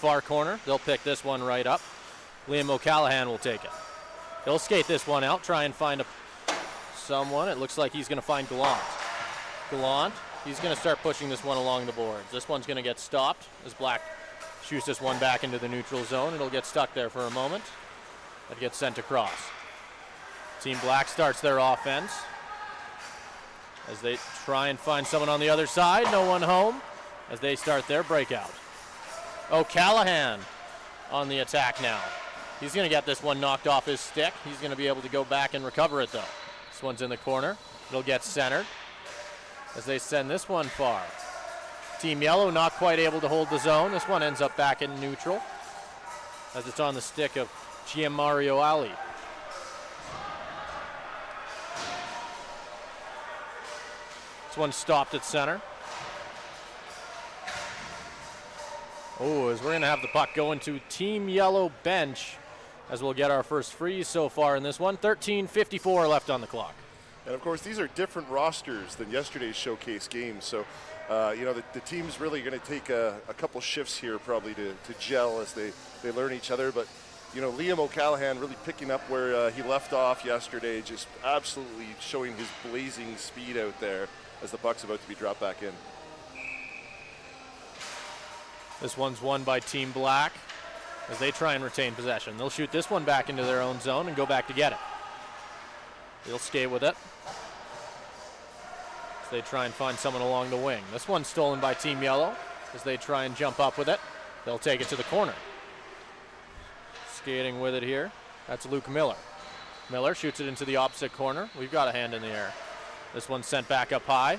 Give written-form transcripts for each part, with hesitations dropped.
far corner. They'll pick this one right up. Liam O'Callahan will take it. He'll skate this one out, try and find someone. It looks like he's going to find Gallant. Gallant, he's going to start pushing this one along the boards. This one's going to get stopped as Black shoots this one back into the neutral zone. It'll get stuck there for a moment. It gets sent across. Team Black starts their offense as they try and find someone on the other side. No one home as they start their breakout. O'Callahan on the attack now. He's going to get this one knocked off his stick. He's going to be able to go back and recover it, though. This one's in the corner. It'll get centered as they send this one far. Team Yellow not quite able to hold the zone. This one ends up back in neutral as it's on the stick of Gianmario Ali. This one stopped at center. Oh, as we're going to have the puck going to Team Yellow bench as we'll get our first freeze so far in this one. 13:54 left on the clock. And of course, these are different rosters than yesterday's showcase game. So, the team's really going to take a couple shifts here probably to gel as they learn each other. But, Liam O'Callahan really picking up where he left off yesterday, just absolutely showing his blazing speed out there as the puck's about to be dropped back in. This one's won by Team Black as they try and retain possession. They'll shoot this one back into their own zone and go back to get it. They'll skate with it as they try and find someone along the wing. This one's stolen by Team Yellow as they try and jump up with it. They'll take it to the corner. Skating with it here, that's Luke Miller. Miller shoots it into the opposite corner. We've got a hand in the air. This one's sent back up high.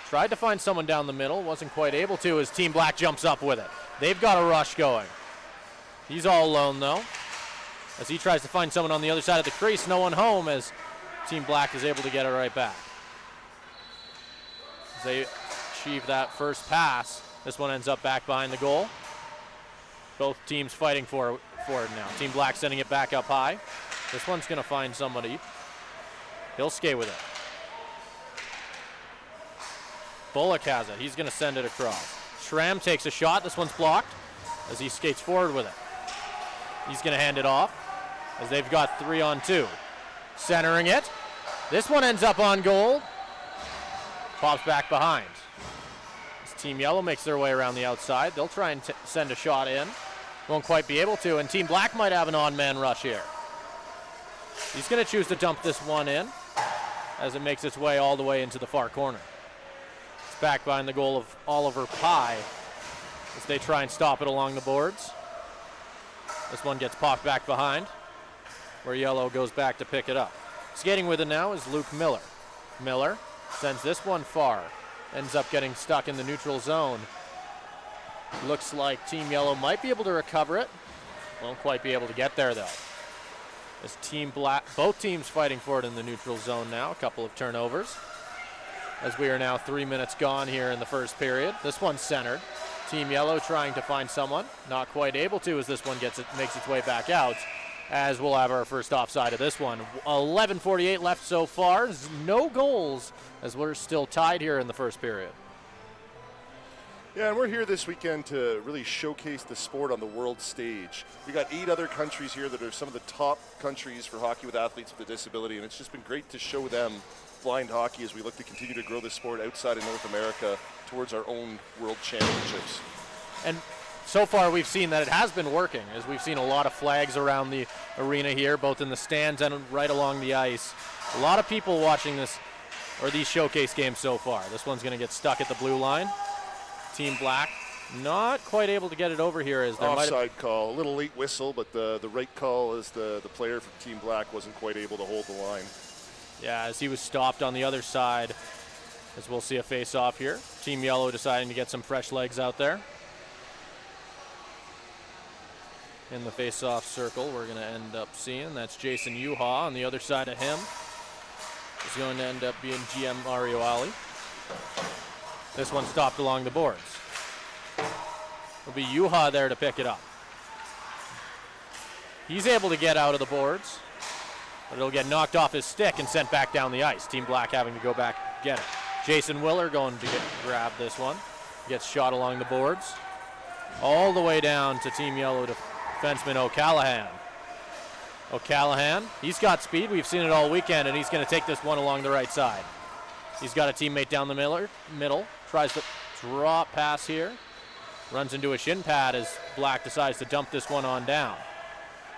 Tried to find someone down the middle, wasn't quite able to as Team Black jumps up with it. They've got a rush going. He's all alone though, as he tries to find someone on the other side of the crease. No one home as Team Black is able to get it right back. As they achieve that first pass, this one ends up back behind the goal. Both teams fighting for it now. Team Black sending it back up high. This one's going to find somebody. He'll skate with it. Bullock has it. He's going to send it across. Schramm takes a shot. This one's blocked as he skates forward with it. He's going to hand it off as they've got 3-on-2. Centering it. This one ends up on goal. Pops back behind. As Team Yellow makes their way around the outside, they'll try and send a shot in. Won't quite be able to, and Team Black might have an on-man rush here. He's going to choose to dump this one in as it makes its way all the way into the far corner. It's back behind the goal of Oliver Pye as they try and stop it along the boards. This one gets popped back behind where Yellow goes back to pick it up. Skating with it now is Luke Miller. Miller sends this one far. Ends up getting stuck in the neutral zone. Looks like Team Yellow might be able to recover it. Won't quite be able to get there though. As Team Black, both teams fighting for it in the neutral zone now. A couple of turnovers. As we are now 3 minutes gone here in the first period. This one's centered. Team Yellow trying to find someone. Not quite able to as this one makes its way back out. As we'll have our first offside of this one. 11:48 left so far. No goals as we're still tied here in the first period. Yeah, and we're here this weekend to really showcase the sport on the world stage. We got 8 other countries here that are some of the top countries for hockey with athletes with a disability, and it's just been great to show them blind hockey as we look to continue to grow the sport outside of North America towards our own world championships. And so far we've seen that it has been working, as we've seen a lot of flags around the arena here, both in the stands and right along the ice. A lot of people watching this, or these showcase games so far. This one's going to get stuck at the blue line. Team Black not quite able to get it over here as there offside call. A little late whistle, but the right call is the player from Team Black wasn't quite able to hold the line. Yeah, as he was stopped on the other side, as we'll see a face-off here. Team Yellow deciding to get some fresh legs out there. In the face-off circle, we're going to end up seeing, that's Jason Yuha. On the other side of him is going to end up being GM Mario Ali. This one stopped along the boards. It'll be Yuha there to pick it up. He's able to get out of the boards, but it'll get knocked off his stick and sent back down the ice. Team Black having to go back and get it. Jason Willer going to grab this one. Gets shot along the boards. all the way down to Team Yellow defenseman O'Callahan. O'Callahan, he's got speed. We've seen it all weekend, and he's going to take this one along the right side. He's got a teammate down the middle. Tries to drop pass here. Runs into a shin pad as Black decides to dump this one on down.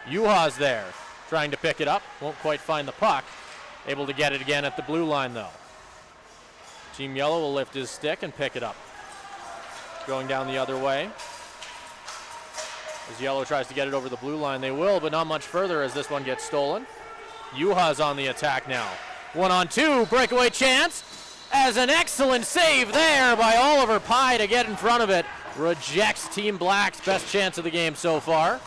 Yuha's there, trying to pick it up. Won't quite find the puck. Able to get it again at the blue line, though. Team Yellow will lift his stick and pick it up. Going down the other way. As Yellow tries to get it over the blue line, they will, but not much further as this one gets stolen. Yuha's on the attack now. 1-on-2, breakaway chance. As an excellent save there by Oliver Pye to get in front of it. Rejects Team Black's best chance of the game so far.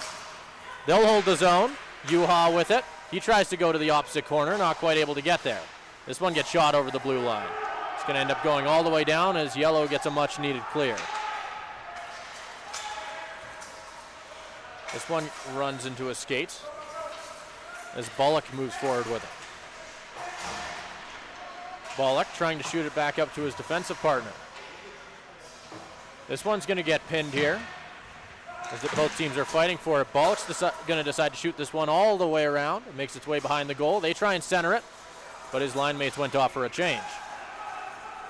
They'll hold the zone. Yuha with it. He tries to go to the opposite corner, not quite able to get there. This one gets shot over the blue line. It's going to end up going all the way down as Yellow gets a much needed clear. This one runs into a skate as Bullock moves forward with it. Bullock trying to shoot it back up to his defensive partner. This one's going to get pinned here as both teams are fighting for it. Bullock's going to decide to shoot this one all the way around. It makes its way behind the goal. They try and center it, but his line mates went off for a change.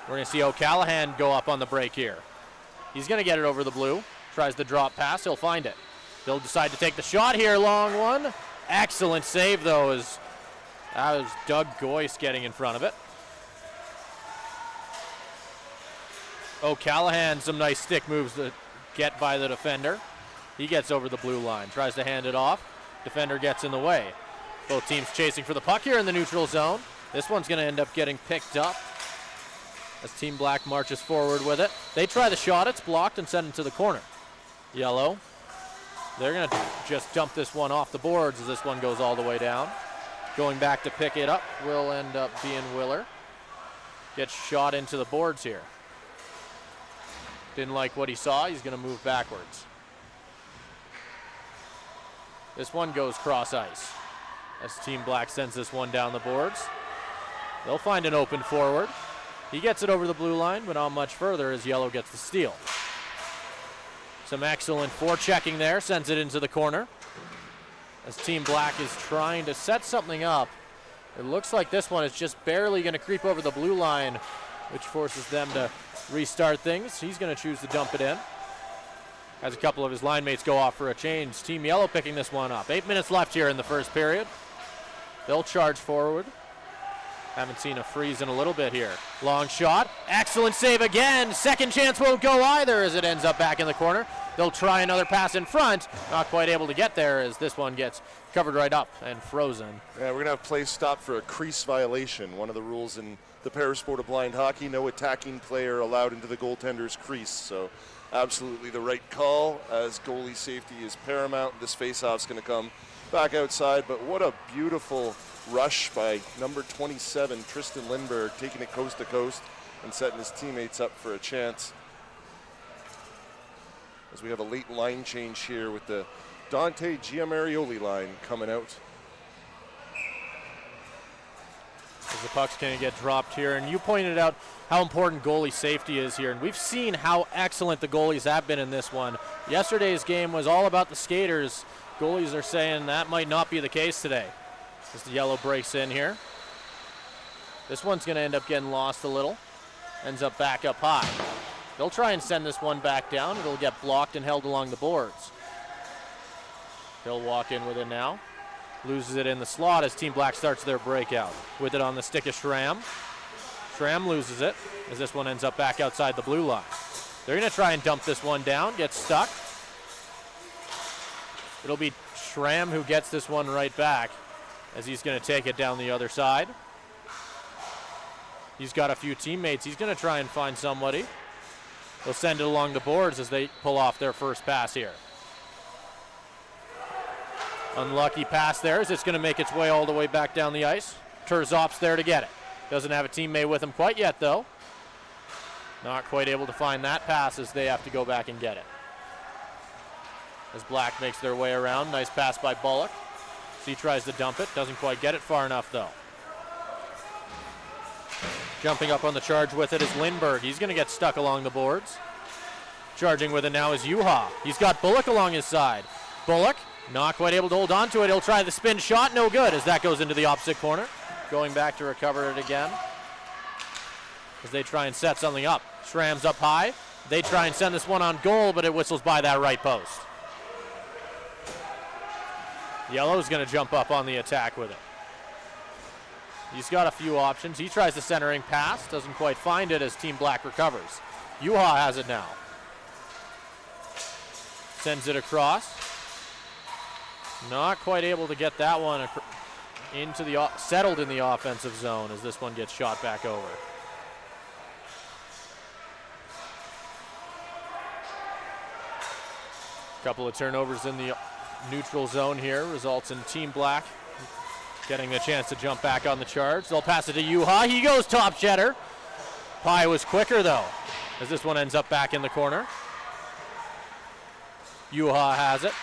We're going to see O'Callahan go up on the break here. He's going to get it over the blue. Tries the drop pass. He'll find it. They'll decide to take the shot here. Long one. Excellent save, though, as that was Doug Goyce getting in front of it. O'Callahan, some nice stick moves to get by the defender. He gets over the blue line, tries to hand it off. Defender gets in the way. Both teams chasing for the puck here in the neutral zone. This one's going to end up getting picked up as Team Black marches forward with it. They try the shot. It's blocked and sent into the corner. Yellow. They're going to just dump this one off the boards as this one goes all the way down. Going back to pick it up will end up being Willer. Gets shot into the boards here. Didn't like what he saw. He's going to move backwards. This one goes cross ice as Team Black sends this one down the boards. They'll find an open forward. He gets it over the blue line, but not much further as Yellow gets the steal. Some excellent forechecking there, sends it into the corner. As Team Black is trying to set something up. It looks like this one is just barely going to creep over the blue line, which forces them to restart things. He's going to choose to dump it in. Has a couple of his line mates go off for a change. Team Yellow picking this one up. 8 minutes left here in the first period. They'll charge forward. Haven't seen a freeze in a little bit here. Long shot. Excellent save again. Second chance won't go either as it ends up back in the corner. They'll try another pass in front. Not quite able to get there as this one gets covered right up and frozen. Yeah, we're going to have play stopped for a crease violation. One of the rules in the parasport of blind hockey, no attacking player allowed into the goaltender's crease. So absolutely the right call as goalie safety is paramount. This faceoff's going to come back outside, but what a beautiful rush by number 27, Tristan Lindberg, taking it coast to coast and setting his teammates up for a chance. As we have a late line change here with the Dante Giamarioli line coming out. As the puck's going to get dropped here, and you pointed out how important goalie safety is here, and we've seen how excellent the goalies have been in this one. Yesterday's game was all about the skaters. Goalies are saying that might not be the case today. As the Yellow breaks in here. This one's going to end up getting lost a little. Ends up back up high. They'll try and send this one back down. It'll get blocked and held along the boards. He'll walk in with it now. Loses it in the slot as Team Black starts their breakout. With it on the stick of Schramm. Schramm loses it as this one ends up back outside the blue line. They're going to try and dump this one down. Gets stuck. It'll be Schramm who gets this one right back as he's going to take it down the other side. He's got a few teammates. He's going to try and find somebody. They'll send it along the boards as they pull off their first pass here. Unlucky pass there as it's going to make its way all the way back down the ice. Terzop's there to get it. Doesn't have a teammate with him quite yet, though. Not quite able to find that pass as they have to go back and get it. As Black makes their way around. Nice pass by Bullock. He tries to dump it. Doesn't quite get it far enough, though. Jumping up on the charge with it is Lindberg. He's going to get stuck along the boards. Charging with it now is Yuha. He's got Bullock along his side. Bullock not quite able to hold on to it. He'll try the spin shot. No good as that goes into the opposite corner. Going back to recover it again as they try and set something up. Schramm's up high. They try and send this one on goal, but it whistles by that right post. Yellow's going to jump up on the attack with it. He's got a few options. He tries the centering pass. Doesn't quite find it as Team Black recovers. Yuha has it now. Sends it across. Not quite able to get that one into the settled in the offensive zone as this one gets shot back over. Couple of turnovers in the neutral zone here results in Team Black getting the chance to jump back on the charge. They'll pass it to Yuha. He goes top cheddar. Pye was quicker though as this one ends up back in the corner. Yuha has it.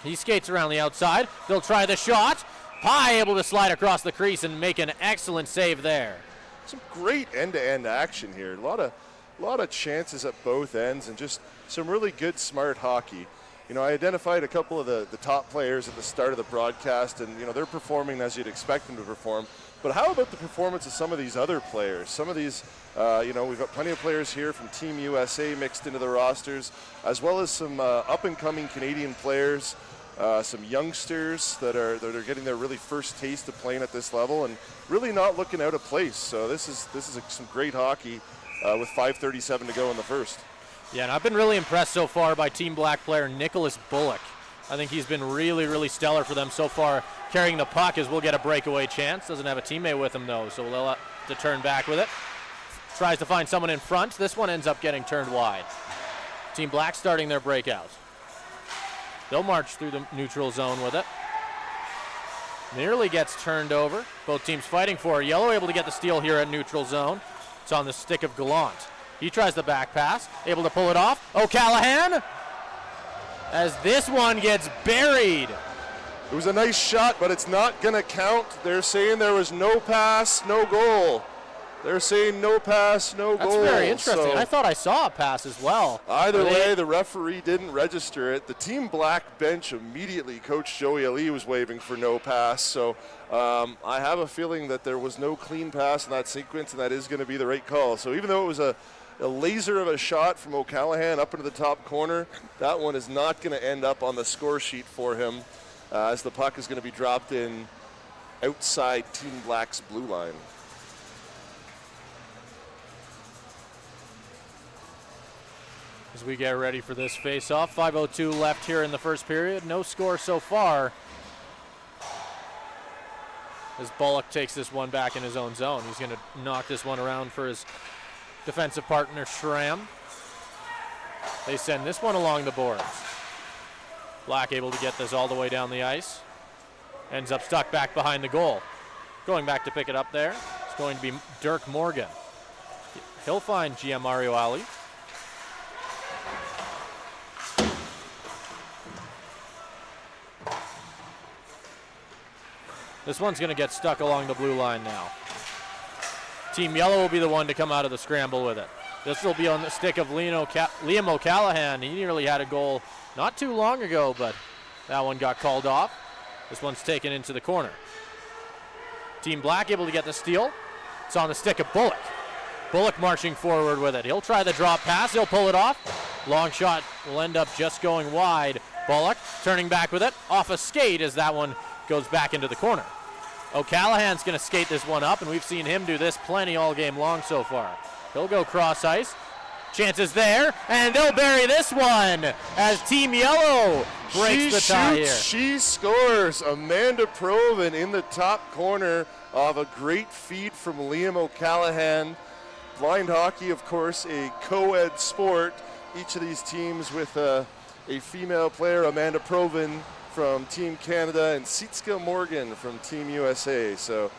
He skates around the outside. They'll try the shot. Pye able to slide across the crease and make an excellent save there. Some great end-to-end action here. A lot of chances at both ends and just some really good, smart hockey. You know, I identified a couple of the top players at the start of the broadcast, and, you know, they're performing as you'd expect them to perform. But how about the performance of some of these other players? Some of these, you know, we've got plenty of players here from Team USA mixed into the rosters, as well as some up-and-coming Canadian players, some youngsters that are getting their really first taste of playing at this level and really not looking out of place. So this is some great hockey with 5:37 to go in the first. Yeah, and I've been really impressed so far by Team Black player Nicholas Bullock. I think he's been really, really stellar for them so far, carrying the puck as we'll get a breakaway chance. Doesn't have a teammate with him, though, so we'll have to turn back with it. Tries to find someone in front. This one ends up getting turned wide. Team Black starting their breakout. They'll march through the neutral zone with it. Nearly gets turned over. Both teams fighting for it. Yellow able to get the steal here at neutral zone. It's on the stick of Gallant. He tries the back pass, able to pull it off. O'Callahan, as this one gets buried. It was a nice shot, but it's not going to count. They're saying there was no pass, no goal. They're saying no pass, no goal. That's very interesting. I thought I saw a pass as well. Either way, the referee didn't register it. The Team Black bench immediately, Coach Joey Ali was waving for no pass. So I have a feeling that there was no clean pass in that sequence, and that is going to be the right call. So even though it was a laser of a shot from O'Callahan up into the top corner, that one is not going to end up on the score sheet for him as the puck is going to be dropped in outside Team Black's blue line. As we get ready for this face-off, 5:02 left here in the first period. No score so far. As Bullock takes this one back in his own zone. He's going to knock this one around for his defensive partner, Schramm. They send this one along the boards. Black able to get this all the way down the ice. Ends up stuck back behind the goal. Going back to pick it up there, it's going to be Dirk Morgan. He'll find GM Mario Ali. This one's going to get stuck along the blue line now. Team Yellow will be the one to come out of the scramble with it. This will be on the stick of Liam O'Callahan. He nearly had a goal not too long ago, but that one got called off. This one's taken into the corner. Team Black able to get the steal. It's on the stick of Bullock. Bullock marching forward with it. He'll try the drop pass. He'll pull it off. Long shot will end up just going wide. Bullock turning back with it. Off a skate as that one goes back into the corner. O'Callahan's going to skate this one up, and we've seen him do this plenty all game long so far. He'll go cross ice. Chances there, and they'll bury this one as Team Yellow breaks the tie here. She scores. Amanda Proven in the top corner of a great feed from Liam O'Callahan. Blind hockey, of course, a co-ed sport. Each of these teams with a female player, Amanda Proven from Team Canada, and Szyszkowski Morgan from Team USA. So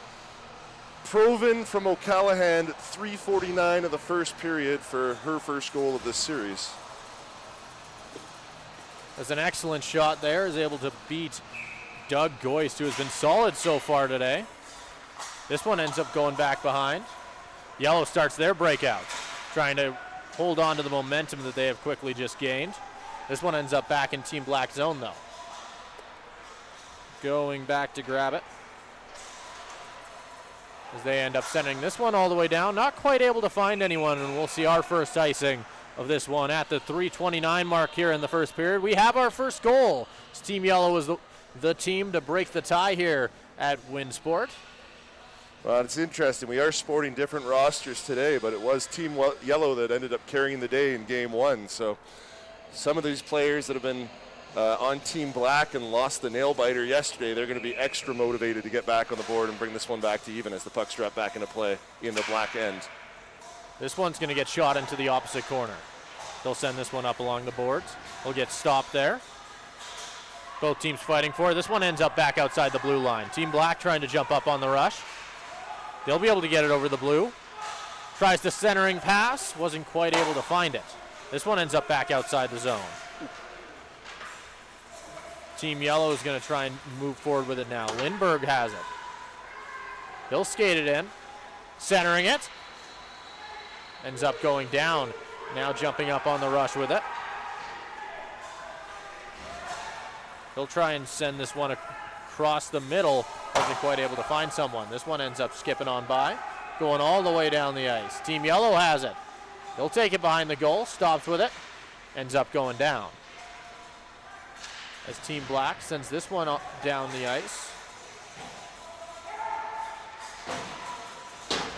Proven from O'Callahan, 3:49 of the first period for her first goal of this series. That's an excellent shot there. Is able to beat Doug Goist, who has been solid so far today. This one ends up going back behind. Yellow starts their breakout, trying to hold on to the momentum that they have quickly just gained. This one ends up back in Team Black zone, though. Going back to grab it. As they end up sending this one all the way down. Not quite able to find anyone, and we'll see our first icing of this one at the 3:29 mark here in the first period. We have our first goal. Team Yellow is the team to break the tie here at Winsport. Well, it's interesting. We are sporting different rosters today, but it was Team Yellow that ended up carrying the day in Game 1. So some of these players that have been on Team Black and lost the nail biter yesterday, they're going to be extra motivated to get back on the board and bring this one back to even as the puck's dropped back into play in the Black end. This one's going to get shot into the opposite corner. They'll send this one up along the boards. They'll get stopped there. Both teams fighting for it. This one ends up back outside the blue line. Team Black trying to jump up on the rush. They'll be able to get it over the blue. Tries the centering pass. Wasn't quite able to find it. This one ends up back outside the zone. Team Yellow is going to try and move forward with it now. Lindbergh has it. He'll skate it in. Centering it. Ends up going down. Now jumping up on the rush with it. He'll try and send this one across the middle. Wasn't quite able to find someone. This one ends up skipping on by. Going all the way down the ice. Team Yellow has it. He'll take it behind the goal. Stops with it. Ends up going down. As Team Black sends this one down the ice.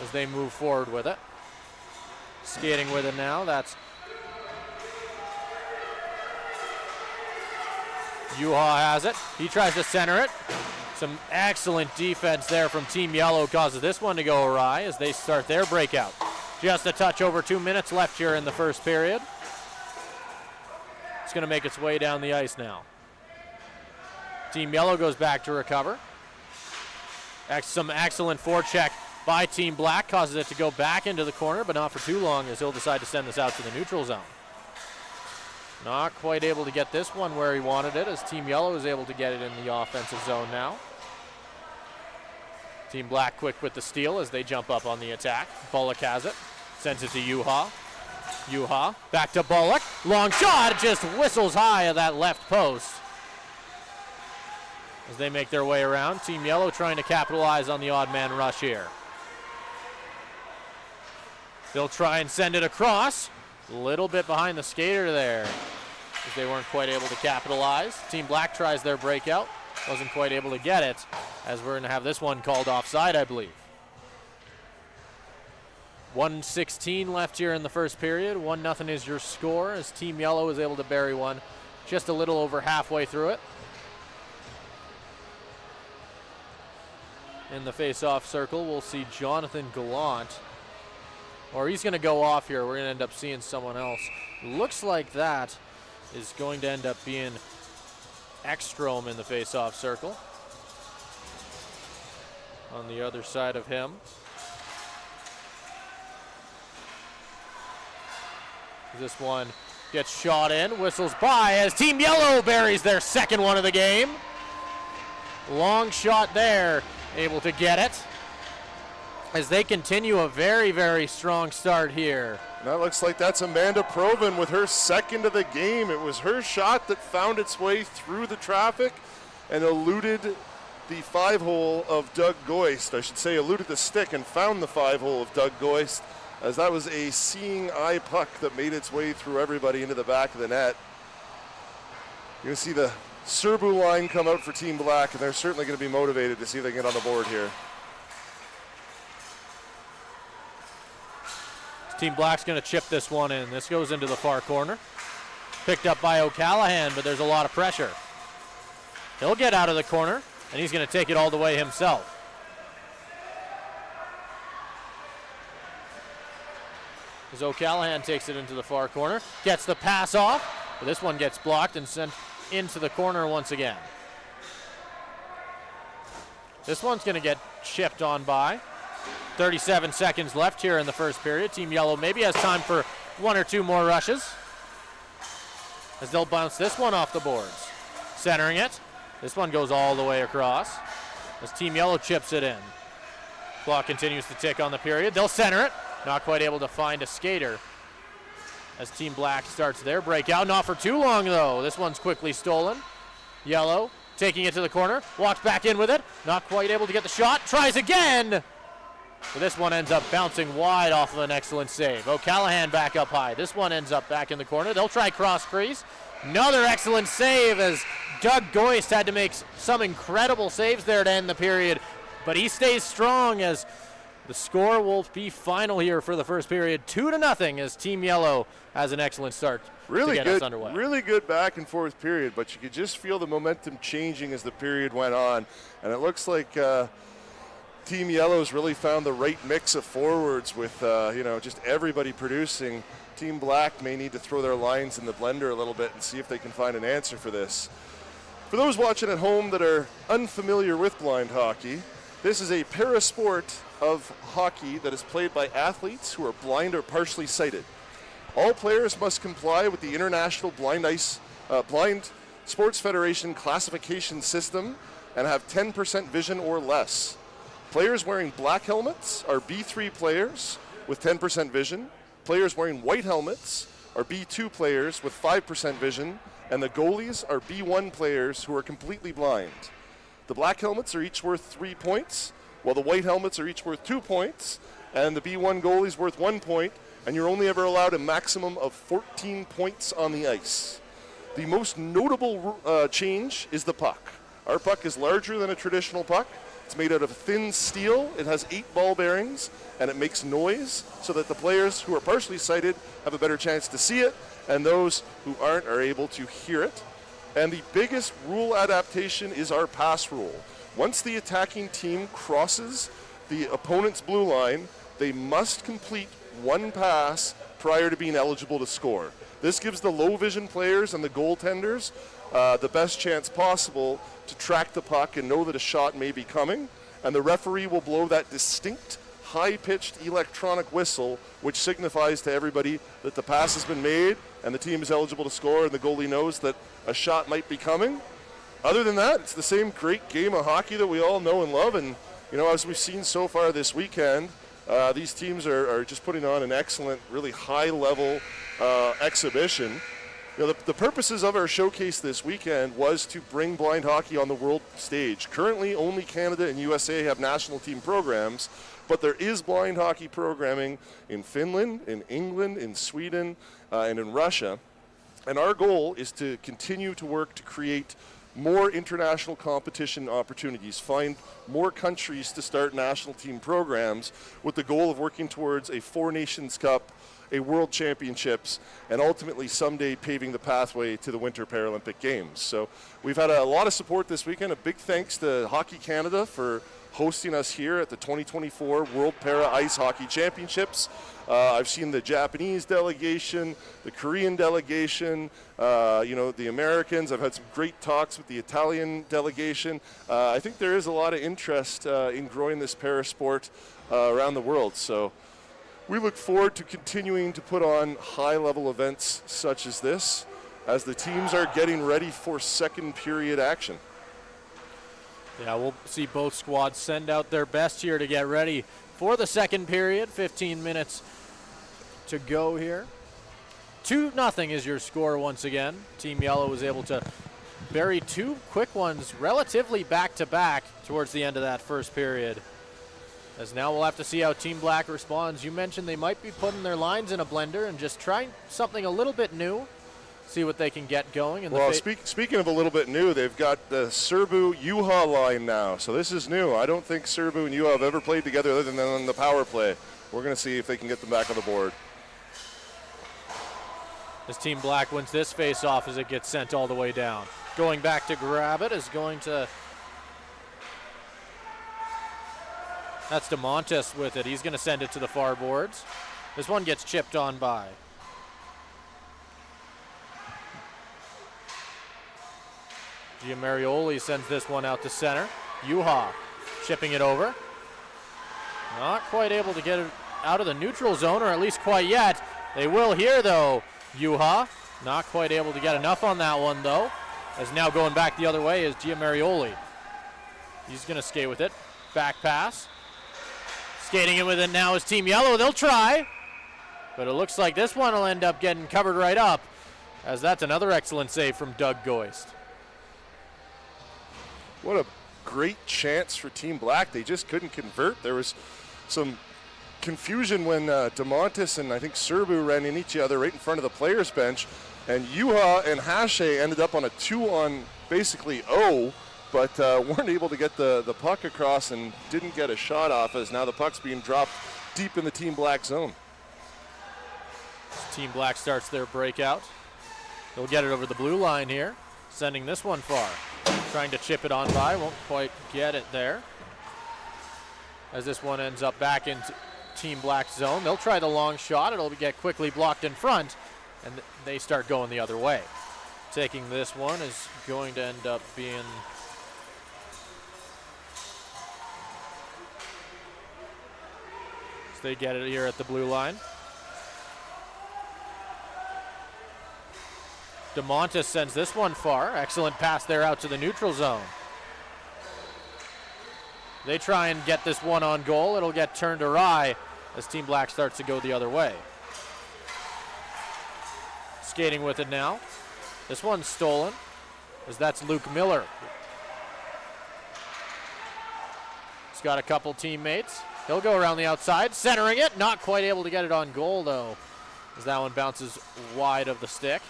As they move forward with it. Skating with it now, that's Yuha has it. He tries to center it. Some excellent defense there from Team Yellow causes this one to go awry as they start their breakout. Just a touch over 2 minutes left here in the first period. It's going to make its way down the ice now. Team Yellow goes back to recover. Some excellent forecheck by Team Black causes it to go back into the corner, but not for too long as he'll decide to send this out to the neutral zone. Not quite able to get this one where he wanted it as Team Yellow is able to get it in the offensive zone now. Team Black quick with the steal as they jump up on the attack. Bullock has it. Sends it to Yuha. Yuha back to Bullock. Long shot. It just whistles high of that left post. As they make their way around. Team Yellow trying to capitalize on the odd man rush here. They'll try and send it across. A little bit behind the skater there. As they weren't quite able to capitalize. Team Black tries their breakout. Wasn't quite able to get it. As we're going to have this one called offside, I believe. 1:16 left here in the first period. 1-0 is your score as Team Yellow is able to bury one just a little over halfway through it. In the face-off circle, we'll see Jonathan Gallant. Or he's going to go off here. We're going to end up seeing someone else. Looks like that is going to end up being Ekstrom in the face-off circle. On the other side of him. This one gets shot in, whistles by as Team Yellow buries their second one of the game. Long shot there, able to get it. As they continue a very, very strong start here. That looks like that's Amanda Proven with her second of the game. It was her shot that found its way through the traffic and eluded the 5-hole of Doug Goist. I should say eluded the stick and found the 5-hole of Doug Goist, as that was a seeing eye puck that made its way through everybody into the back of the net. You're going to see the Serbu line come out for Team Black, and they're certainly going to be motivated to see if they can get on the board here. Team Black's going to chip this one in. This goes into the far corner. Picked up by O'Callahan, but there's a lot of pressure. He'll get out of the corner, and he's going to take it all the way himself. As O'Callahan takes it into the far corner, gets the pass off, but this one gets blocked and sent into the corner once again. This one's going to get chipped on by. 37 seconds left here in the first period. Team Yellow maybe has time for one or two more rushes as they'll bounce this one off the boards. Centering it. This one goes all the way across as Team Yellow chips it in. Clock continues to tick on the period. They'll center it. Not quite able to find a skater as Team Black starts their breakout. Not for too long, though. This one's quickly stolen. Yellow taking it to the corner, walks back in with it. Not quite able to get the shot. Tries again. But this one ends up bouncing wide off of an excellent save. O'Callahan back up high. This one ends up back in the corner. They'll try cross crease. Another excellent save as Doug Goist had to make some incredible saves there to end the period. But he stays strong as the score will be final here for the first period. 2-0 as Team Yellow has an excellent start to get us underway. Really good back and forth period, but you could just feel the momentum changing as the period went on. And it looks like Team Yellow's really found the right mix of forwards with, just everybody producing. Team Black may need to throw their lines in the blender a little bit and see if they can find an answer for this. For those watching at home that are unfamiliar with blind hockey, this is a para-sport of hockey that is played by athletes who are blind or partially sighted. All players must comply with the International Blind Sports Federation classification system and have 10% vision or less. Players wearing black helmets are B3 players with 10% vision. Players wearing white helmets are B2 players with 5% vision, and the goalies are B1 players who are completely blind. The black helmets are each worth 3 points, while the white helmets are each worth 2 points, and the B1 goalie's worth 1 point, and you're only ever allowed a maximum of 14 points on the ice. The most notable change is the puck. Our puck is larger than a traditional puck. It's made out of thin steel. It has 8 ball bearings, and it makes noise so that the players who are partially sighted have a better chance to see it, and those who aren't are able to hear it. And the biggest rule adaptation is our pass rule. Once the attacking team crosses the opponent's blue line, they must complete 1 pass prior to being eligible to score. This gives the low vision players and the goaltenders the best chance possible to track the puck and know that a shot may be coming. And the referee will blow that distinct, high-pitched electronic whistle, which signifies to everybody that the pass has been made and the team is eligible to score, and the goalie knows that a shot might be coming. Other than that, it's the same great game of hockey that we all know and love. And, as we've seen so far this weekend, these teams are just putting on an excellent, really high-level exhibition. The purposes of our showcase this weekend was to bring blind hockey on the world stage. Currently, only Canada and USA have national team programs, but there is blind hockey programming in Finland, in England, in Sweden, and in Russia. And our goal is to continue to work to create more international competition opportunities, find more countries to start national team programs with the goal of working towards a 4 Nations Cup, a World Championships, and ultimately someday paving the pathway to the Winter Paralympic Games. So we've had a lot of support this weekend. A big thanks to Hockey Canada for hosting us here at the 2024 World Para Ice Hockey Championships. I've seen the Japanese delegation, the Korean delegation, the Americans. I've had some great talks with the Italian delegation. I think there is a lot of interest in growing this para sport around the world. So we look forward to continuing to put on high-level events such as this as the teams are getting ready for second period action. Yeah, we'll see both squads send out their best here to get ready for the second period. 15 minutes to go here. 2-0 is your score once again. Team Yellow was able to bury 2 quick ones relatively back-to-back towards the end of that first period. As now we'll have to see how Team Black responds. You mentioned they might be putting their lines in a blender and just trying something a little bit new. See what they can get going. Well, speaking of a little bit new, they've got the Serbu-Juha line now. So this is new. I don't think Serbu and Juha have ever played together other than on the power play. We're going to see if they can get them back on the board. As Team Black wins this face-off as it gets sent all the way down. Going back to grab it is going to... That's DeMontis with it. He's going to send it to the far boards. This one gets chipped on by. Giamarioli sends this one out to center. Juha chipping it over. Not quite able to get it out of the neutral zone, or at least quite yet. They will here, though. Juha not quite able to get enough on that one, though. As now going back the other way is Giamarioli. He's going to skate with it. Back pass. Skating in with it now is Team Yellow. They'll try. But it looks like this one will end up getting covered right up, as that's another excellent save from Doug Goist. What a great chance for Team Black. They just couldn't convert. There was some confusion when DeMontis and I think Serbu ran in each other right in front of the players' bench, and Yuha and Hashe ended up on a 2-on basically O, but weren't able to get the puck across and didn't get a shot off, as now the puck's being dropped deep in the Team Black zone. Team Black starts their breakout. They'll get it over the blue line here, sending this one far. Trying to chip it on by, won't quite get it there. As this one ends up back into Team Black's zone. They'll try the long shot. It'll get quickly blocked in front, and they start going the other way. Taking this one is going to end up being so they get it here at the blue line. DeMontis sends this one far. Excellent pass there out to the neutral zone. They try and get this one on goal. It'll get turned awry as Team Black starts to go the other way. Skating with it now. This one's stolen, as that's Luke Miller. He's got a couple teammates. He'll go around the outside, centering it. Not quite able to get it on goal, though, as that one bounces wide of the stick.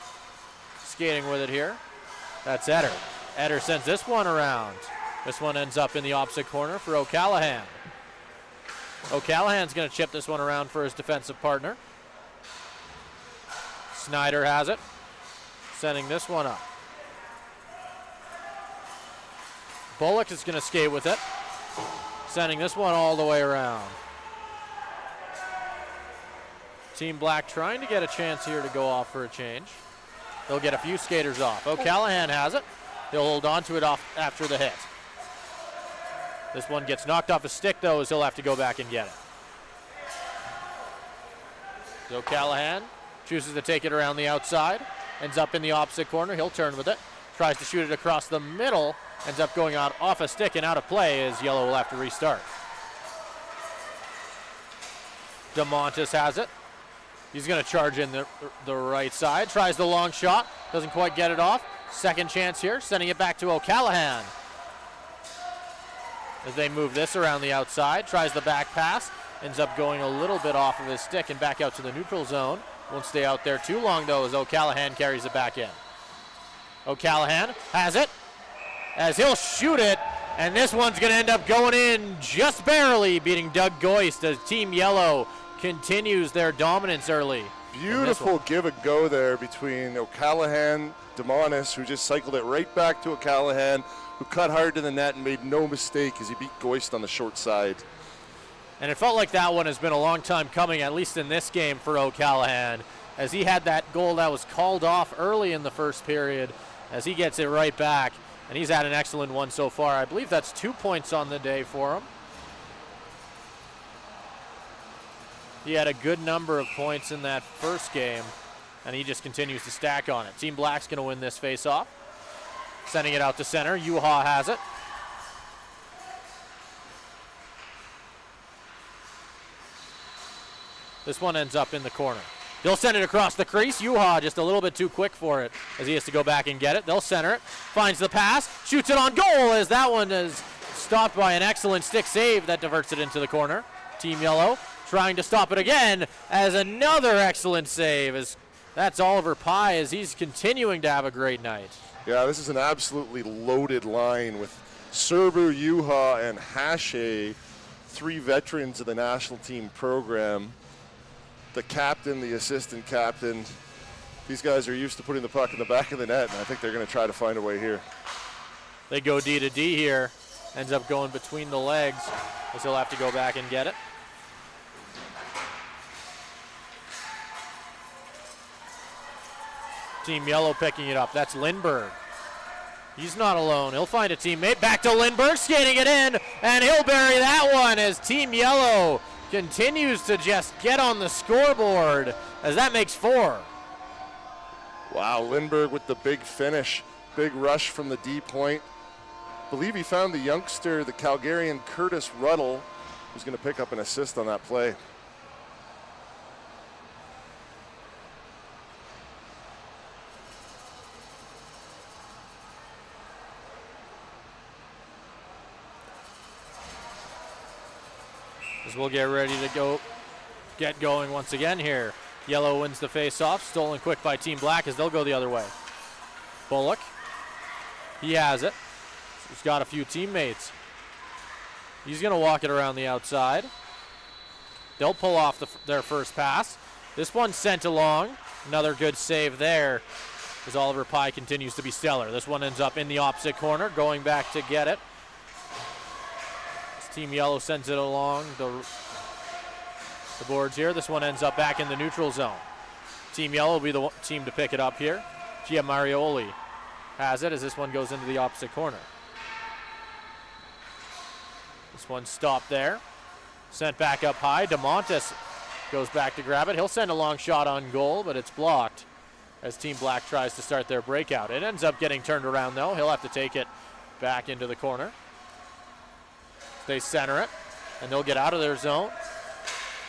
Skating with it here. That's Eder. Eder sends this one around. This one ends up in the opposite corner for O'Callahan. O'Callahan's going to chip this one around for his defensive partner. Snyder has it. Sending this one up. Bullock is going to skate with it. Sending this one all the way around. Team Black trying to get a chance here to go off for a change. They'll get a few skaters off. O'Callahan has it. He'll hold on to it off after the hit. This one gets knocked off his stick, though, as he'll have to go back and get it. So O'Callahan chooses to take it around the outside. Ends up in the opposite corner. He'll turn with it. Tries to shoot it across the middle. Ends up going out off a stick and out of play, as Yellow will have to restart. DeMontis has it. He's going to charge in the right side. Tries the long shot. Doesn't quite get it off. Second chance here. Sending it back to O'Callahan. As they move this around the outside. Tries the back pass. Ends up going a little bit off of his stick and back out to the neutral zone. Won't stay out there too long, though, as O'Callahan carries it back in. O'Callahan has it. As he'll shoot it. And this one's going to end up going in just barely, beating Doug Goist as Team Yellow continues their dominance early. Beautiful give and go there between O'Callahan, DeMontis, who just cycled it right back to O'Callahan, who cut hard to the net and made no mistake as he beat Goist on the short side. And it felt like that one has been a long time coming, at least in this game for O'Callahan, as he had that goal that was called off early in the first period, as he gets it right back. And he's had an excellent one so far. I believe that's 2 points on the day for him. He had a good number of points in that first game, and he just continues to stack on it. Team Black's going to win this face-off. Sending it out to center. Yuha has it. This one ends up in the corner. They'll send it across the crease. Yuha just a little bit too quick for it as he has to go back and get it. They'll center it. Finds the pass. Shoots it on goal as that one is stopped by an excellent stick save that diverts it into the corner. Team Yellow trying to stop it again as another excellent save. As that's Oliver Pye as he's continuing to have a great night. Yeah, this is an absolutely loaded line with Serbu, Yuha, and Hashe, 3 veterans of the national team program. The captain, the assistant captain. These guys are used to putting the puck in the back of the net, and I think they're going to try to find a way here. They go D to D here. Ends up going between the legs as he'll have to go back and get it. Team Yellow picking it up. That's Lindbergh. He's not alone. He'll find a teammate. Back to Lindbergh, skating it in, and he'll bury that one as Team Yellow continues to just get on the scoreboard as that makes 4. Wow, Lindbergh with the big finish. Big rush from the D point. Believe he found the youngster, the Calgarian Curtis Ruddle, who's going to pick up an assist on that play. As we'll get ready to get going once again here. Yellow wins the face-off, stolen quick by Team Black as they'll go the other way. Bullock, he has it. He's got a few teammates. He's going to walk it around the outside. They'll pull off their first pass. This one sent along. Another good save there as Oliver Pye continues to be stellar. This one ends up in the opposite corner, going back to get it. As Team Yellow sends it along the boards here. This one ends up back in the neutral zone. Team Yellow will be the team to pick it up here. Gia Marioli has it as this one goes into the opposite corner. This one stopped there. Sent back up high. DeMontis goes back to grab it. He'll send a long shot on goal, but it's blocked as Team Black tries to start their breakout. It ends up getting turned around, though. He'll have to take it back into the corner. They center it, and they'll get out of their zone.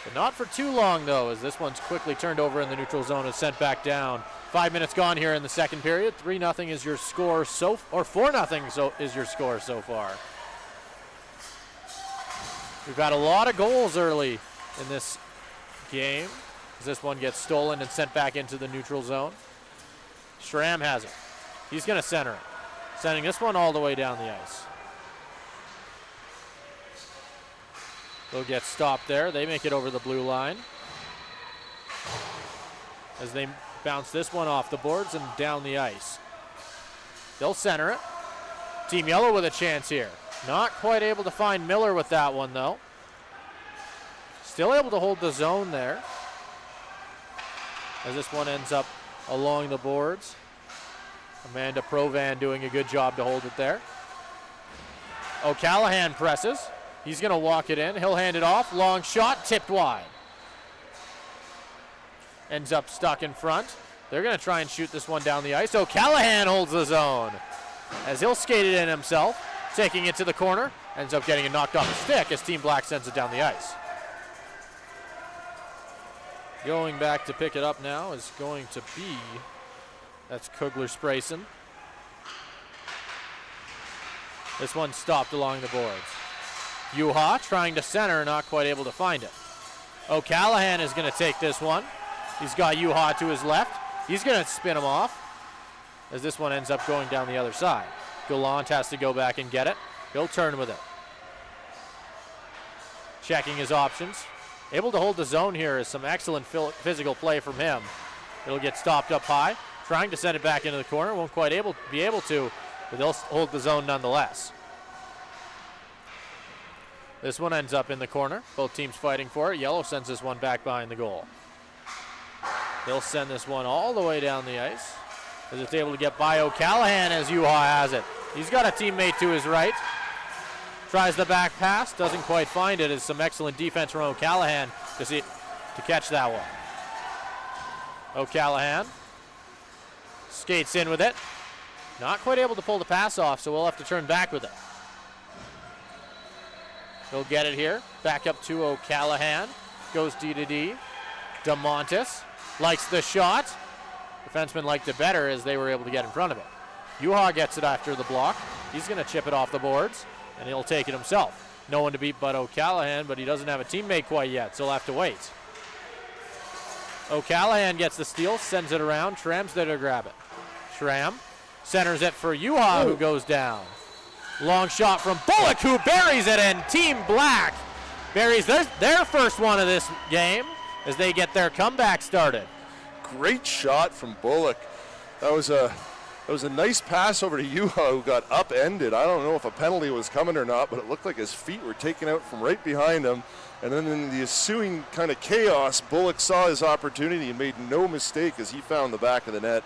But not for too long, though, as this one's quickly turned over in the neutral zone and sent back down. 5 minutes gone here in the second period. 3-0 is your score or 4-0 is your score so far. We've got a lot of goals early in this game as this one gets stolen and sent back into the neutral zone. Schramm has it. He's going to center it, sending this one all the way down the ice. They'll get stopped there. They make it over the blue line as they bounce this one off the boards and down the ice. They'll center it. Team Yellow with a chance here. Not quite able to find Miller with that one, though. Still able to hold the zone there as this one ends up along the boards. Amanda Provan doing a good job to hold it there. O'Callahan presses. He's going to walk it in. He'll hand it off. Long shot, tipped wide. Ends up stuck in front. They're going to try and shoot this one down the ice. O'Callahan holds the zone as he'll skate it in himself, taking it to the corner. Ends up getting it knocked off the stick as Team Black sends it down the ice. Going back to pick it up now is going to be, that's Kugler-Sprayson. This one stopped along the boards. Yuha trying to center, not quite able to find it. O'Callahan is going to take this one. He's got Yuha to his left. He's going to spin him off as this one ends up going down the other side. Gallant has to go back and get it. He'll turn with it. Checking his options. Able to hold the zone here is some excellent physical play from him. It'll get stopped up high. Trying to send it back into the corner. Won't quite be able to, but they'll hold the zone nonetheless. This one ends up in the corner. Both teams fighting for it. Yellow sends this one back behind the goal. They'll send this one all the way down the ice as it's able to get by O'Callahan as Yuha has it. He's got a teammate to his right. Tries the back pass. Doesn't quite find it. It's some excellent defense from O'Callahan to catch that one. O'Callahan skates in with it. Not quite able to pull the pass off, so we'll have to turn back with it. He'll get it here. Back up to O'Callahan. Goes D to D. DeMontis likes the shot. Defenseman liked it better as they were able to get in front of it. Yuha gets it after the block. He's going to chip it off the boards, and he'll take it himself. No one to beat but O'Callahan, but he doesn't have a teammate quite yet, so he'll have to wait. O'Callahan gets the steal, sends it around. Schramm's there to grab it. Schramm centers it for Yuha, who goes down. Long shot from Bullock, who buries it in. Team Black buries their first one of this game as they get their comeback started. Great shot from Bullock. That was a nice pass over to Yuha, who got upended. I don't know if a penalty was coming or not, but it looked like his feet were taken out from right behind him. And then in the ensuing kind of chaos, Bullock saw his opportunity and made no mistake as he found the back of the net.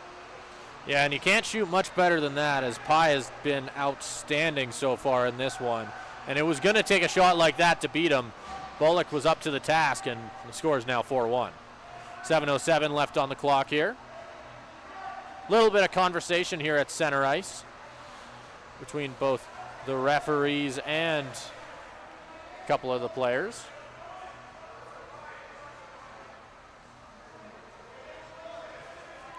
Yeah, and you can't shoot much better than that as Pye has been outstanding so far in this one. And it was going to take a shot like that to beat him. Bullock was up to the task, and the score is now 4-1. 7:07 left on the clock here. A little bit of conversation here at center ice between both the referees and a couple of the players.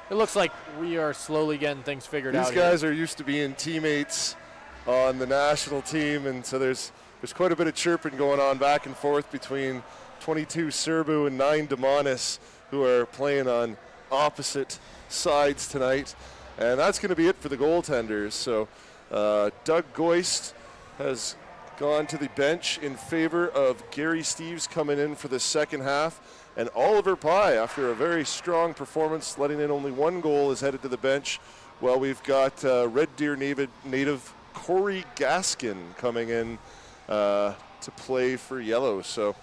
It looks like we are slowly getting things figured out. These guys are used to being teammates on the national team, and so there's there's quite a bit of chirping going on back and forth between 22 Serbu and 9 Demonis, who are playing on opposite sides tonight. And that's going to be it for the goaltenders. So Doug Goist has gone to the bench in favor of Gary Steves coming in for the second half. And Oliver Pye, after a very strong performance, letting in only 1 goal, is headed to the bench. Well, we've got Red Deer native Corey Gaskin coming in to play for Yellow. So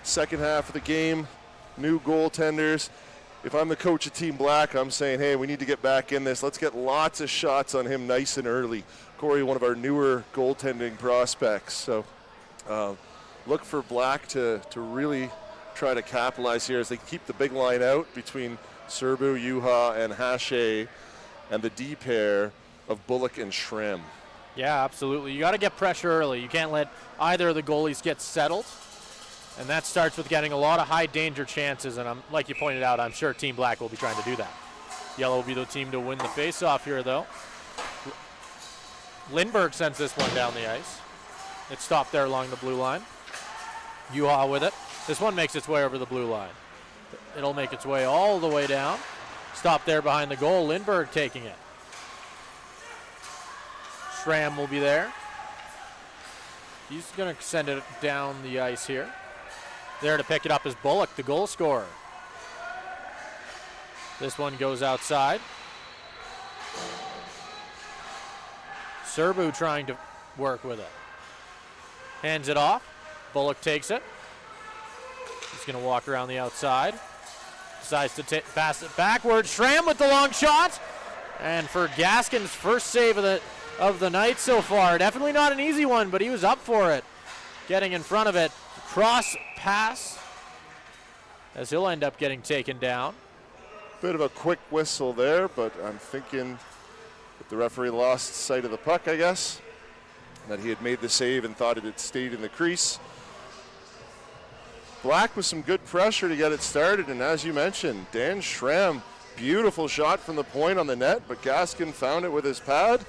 second half of the game, new goaltenders. If I'm the coach of Team Black, I'm saying, hey, we need to get back in this. Let's get lots of shots on him nice and early. Corey, one of our newer goaltending prospects. So look for Black to really try to capitalize here as they keep the big line out between Serbu, Yuha, and Hache, and the D pair of Bullock and Shrem. Yeah, absolutely. You got to get pressure early. You can't let either of the goalies get settled. And that starts with getting a lot of high danger chances. And like you pointed out, I'm sure Team Black will be trying to do that. Yellow will be the team to win the face-off here, though. Lindbergh sends this one down the ice. It stopped there along the blue line. Yuha with it. This one makes its way over the blue line. It'll make its way all the way down. Stop there behind the goal. Lindbergh taking it. Schramm will be there. He's going to send it down the ice here. There to pick it up is Bullock, the goal scorer. This one goes outside. Serbu trying to work with it. Hands it off. Bullock takes it. He's going to walk around the outside. Decides to pass it backwards. Schramm with the long shot. And for Gaskin's first save of the night so far. Definitely not an easy one, but he was up for it. Getting in front of it. Cross pass as he'll end up getting taken down. Bit of a quick whistle there, but I'm thinking that the referee lost sight of the puck, I guess. That he had made the save and thought it had stayed in the crease. Black with some good pressure to get it started, and as you mentioned, Dan Schramm, beautiful shot from the point on the net, but Gaskin found it with his pad,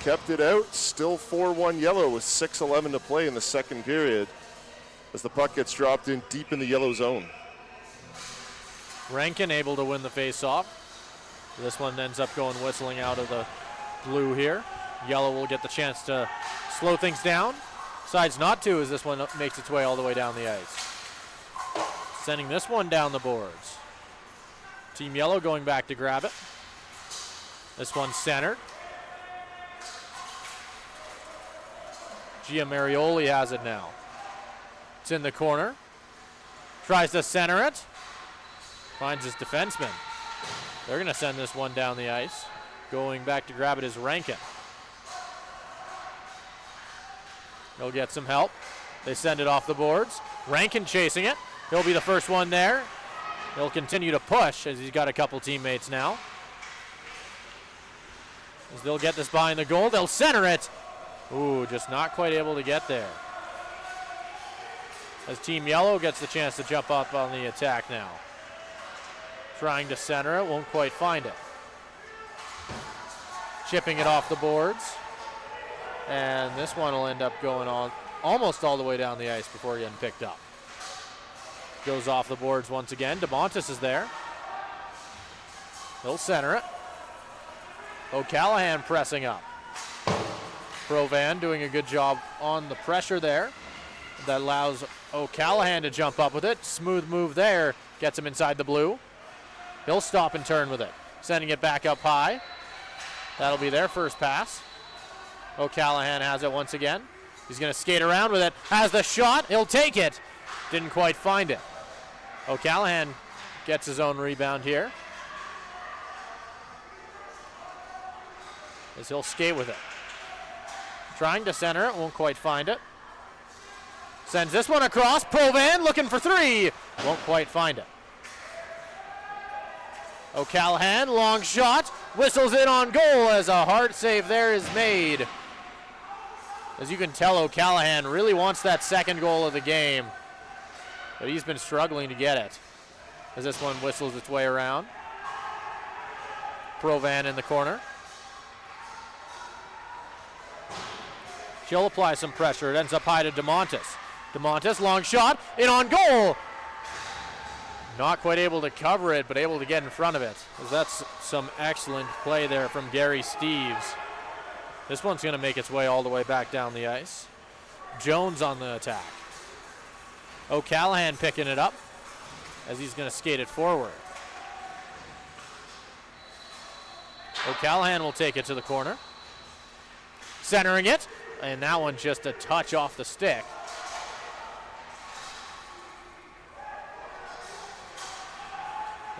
kept it out, still 4-1 Yellow with 6:11 to play in the second period as the puck gets dropped in deep in the Yellow zone. Rankin able to win the face-off. This one ends up going whistling out of the blue here. Yellow will get the chance to slow things down. Decides not to as this one makes its way all the way down the ice. Sending this one down the boards. Team Yellow going back to grab it. This one's centered. Gia Marioli has it now. It's in the corner. Tries to center it. Finds his defenseman. They're going to send this one down the ice. Going back to grab it is Rankin. He'll get some help. They send it off the boards. Rankin chasing it. He'll be the first one there. He'll continue to push as he's got a couple teammates now. As they'll get this behind the goal, they'll center it. Ooh, just not quite able to get there. As Team Yellow gets the chance to jump up on the attack now. Trying to center it, won't quite find it. Chipping it off the boards. And this one will end up going on almost all the way down the ice before getting picked up. Goes off the boards once again. DeMontis is there. He'll center it. O'Callahan pressing up. Provan doing a good job on the pressure there. That allows O'Callahan to jump up with it. Smooth move there. Gets him inside the blue. He'll stop and turn with it. Sending it back up high. That'll be their first pass. O'Callahan has it once again. He's going to skate around with it. Has the shot. He'll take it. Didn't quite find it. O'Callahan gets his own rebound here. As he'll skate with it. Trying to center it. Won't quite find it. Sends this one across. Provan looking for three. Won't quite find it. O'Callahan, long shot. Whistles in on goal as a hard save there is made. As you can tell, O'Callahan really wants that second goal of the game. But he's been struggling to get it. As this one whistles its way around. Provan in the corner. She'll apply some pressure. It ends up high to DeMontis. DeMontis, long shot, in on goal. Not quite able to cover it, but able to get in front of it. That's some excellent play there from Gary Steeves. This one's going to make its way all the way back down the ice. Jones on the attack. O'Callahan picking it up as he's going to skate it forward. O'Callahan will take it to the corner. Centering it, and that one just a touch off the stick.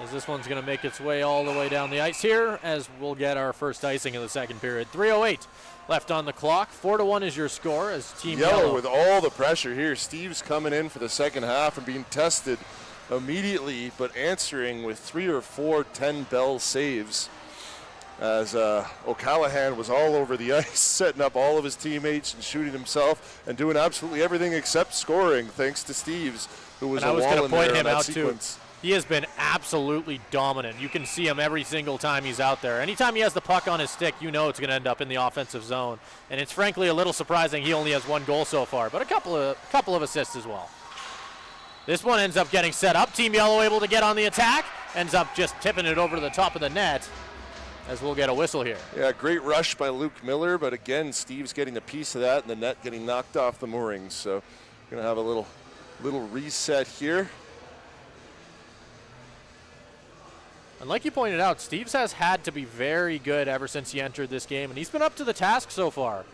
As this one's going to make its way all the way down the ice here, as we'll get our first icing of the second period. 3:08 left on the clock. 4-1 is your score as Team Yellow. With all the pressure here. Steve's coming in for the second half and being tested immediately, but answering with 3 or 4 10-bell saves. As O'Callahan was all over the ice, setting up all of his teammates and shooting himself and doing absolutely everything except scoring, thanks to Steeves, who was a wall in there on that sequence. He has been absolutely dominant. You can see him every single time he's out there. Anytime he has the puck on his stick, you know it's going to end up in the offensive zone. And it's frankly a little surprising he only has 1 goal so far, but a couple of assists as well. This one ends up getting set up. Team Yellow able to get on the attack. Ends up just tipping it over to the top of the net, as we'll get a whistle here. Yeah, great rush by Luke Miller, but again, Steve's getting a piece of that and the net getting knocked off the moorings. So going to have a little reset here. And like you pointed out, Steeves has had to be very good ever since he entered this game, and he's been up to the task so far.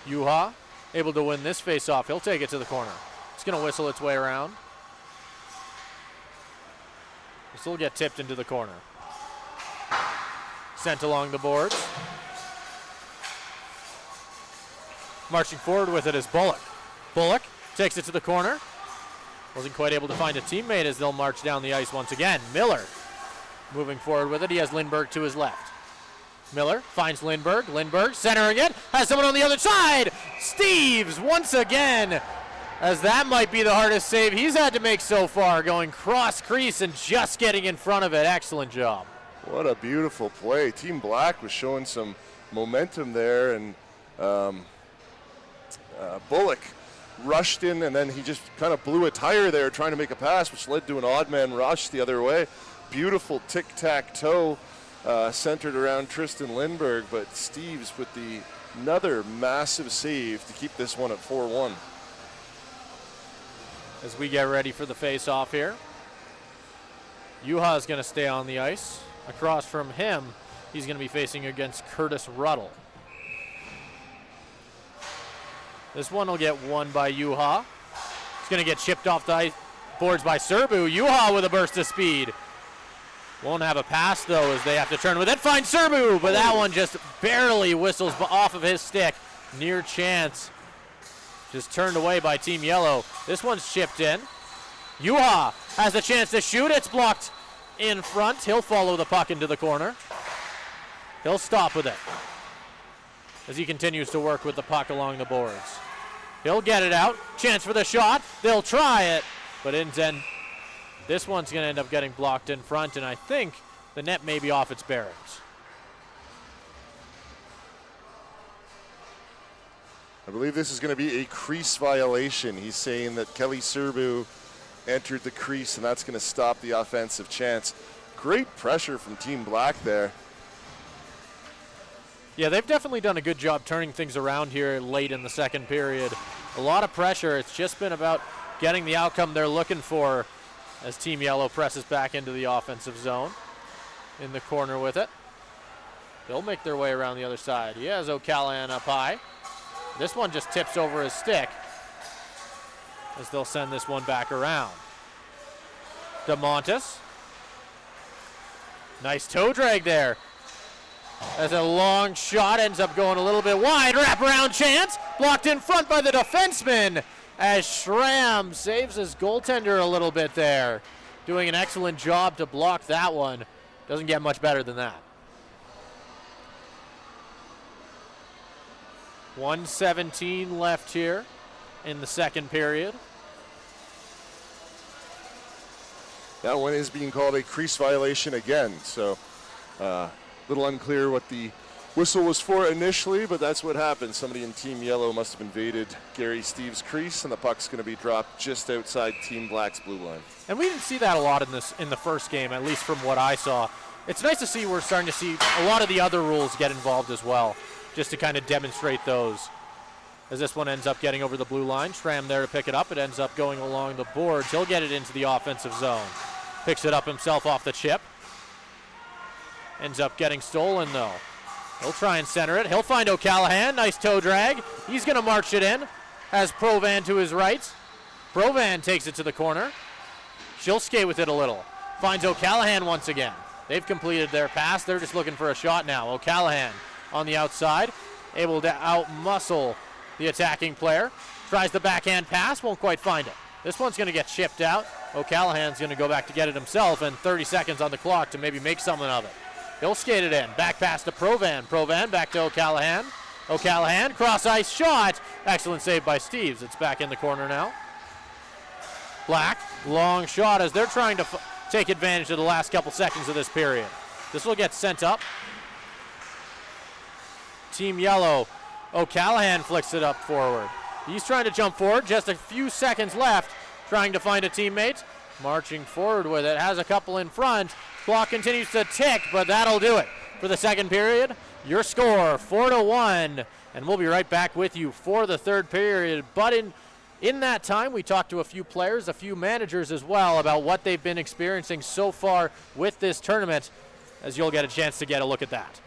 Yuha able to win this face-off. He'll take it to the corner. It's going to whistle its way around. This will get tipped into the corner. Sent along the boards. Marching forward with it is Bullock. Bullock takes it to the corner. Wasn't quite able to find a teammate as they'll march down the ice once again. Miller moving forward with it. He has Lindbergh to his left. Miller finds Lindbergh. Lindbergh centering it. Has someone on the other side. Steeves once again, as that might be the hardest save he's had to make so far, going cross crease and just getting in front of it. Excellent job. What a beautiful play. Team Black was showing some momentum there, and Bullock rushed in, and then he just kind of blew a tire there trying to make a pass, which led to an odd man rush the other way. Beautiful tic-tac-toe centered around Tristan Lindbergh, but Steeves with another massive save to keep this one at 4-1. As we get ready for the face-off here, Yuha is going to stay on the ice. Across from him, he's going to be facing against Curtis Ruddle. This one will get won by Yuha. It's going to get chipped off the boards by Serbu. Yuha with a burst of speed. Won't have a pass, though, as they have to turn with it. Finds Serbu, but that one just barely whistles off of his stick. Near chance. Just turned away by Team Yellow. This one's chipped in. Yuha has a chance to shoot. It's blocked in front. He'll follow the puck into the corner. He'll stop with it as he continues to work with the puck along the boards. He'll get it out. Chance for the shot. They'll try it, but this one's going to end up getting blocked in front, and I think the net may be off its bearings. I believe this is going to be a crease violation. He's saying that Kelly Serbu entered the crease, and that's going to stop the offensive chance. Great pressure from Team Black there. Yeah, they've definitely done a good job turning things around here late in the second period. A lot of pressure. It's just been about getting the outcome they're looking for as Team Yellow presses back into the offensive zone. In the corner with it. They'll make their way around the other side. He has O'Callahan up high. This one just tips over his stick as they'll send this one back around. DeMontis. Nice toe drag there. As a long shot ends up going a little bit wide. Wraparound chance. Blocked in front by the defenseman as Schramm saves his goaltender a little bit there. Doing an excellent job to block that one. Doesn't get much better than that. 1:17 left here in the second period. That one is being called a crease violation again, so Little unclear what the whistle was for initially, but that's what happened. Somebody in Team Yellow must have invaded Gary Steves' crease, and the puck's going to be dropped just outside Team Black's blue line. And we didn't see that a lot in the first game, at least from what I saw. It's nice to see we're starting to see a lot of the other rules get involved as well, just to kind of demonstrate those. As this one ends up getting over the blue line, Schramm there to pick it up. It ends up going along the boards. He'll get it into the offensive zone. Picks it up himself off the chip. Ends up getting stolen though. He'll try and center it. He'll find O'Callahan. Nice toe drag. He's going to march it in. Has Provan to his right. Provan takes it to the corner. She'll skate with it a little. Finds O'Callahan once again. They've completed their pass. They're just looking for a shot now. O'Callahan on the outside. Able to out-muscle the attacking player. Tries the backhand pass. Won't quite find it. This one's going to get chipped out. O'Callahan's going to go back to get it himself, and 30 seconds on the clock to maybe make something of it. He'll skate it in. Back pass to Provan. Provan back to O'Callahan. O'Callahan, cross-ice shot. Excellent save by Steves. It's back in the corner now. Black, long shot as they're trying to take advantage of the last couple seconds of this period. This will get sent up. Team Yellow, O'Callahan flicks it up forward. He's trying to jump forward. Just a few seconds left. Trying to find a teammate. Marching forward with it. Has a couple in front. Clock continues to tick, but that'll do it for the second period. Your score, 4-1, and we'll be right back with you for the third period. But in that time, we talked to a few players, a few managers as well, about what they've been experiencing so far with this tournament, as you'll get a chance to get a look at that.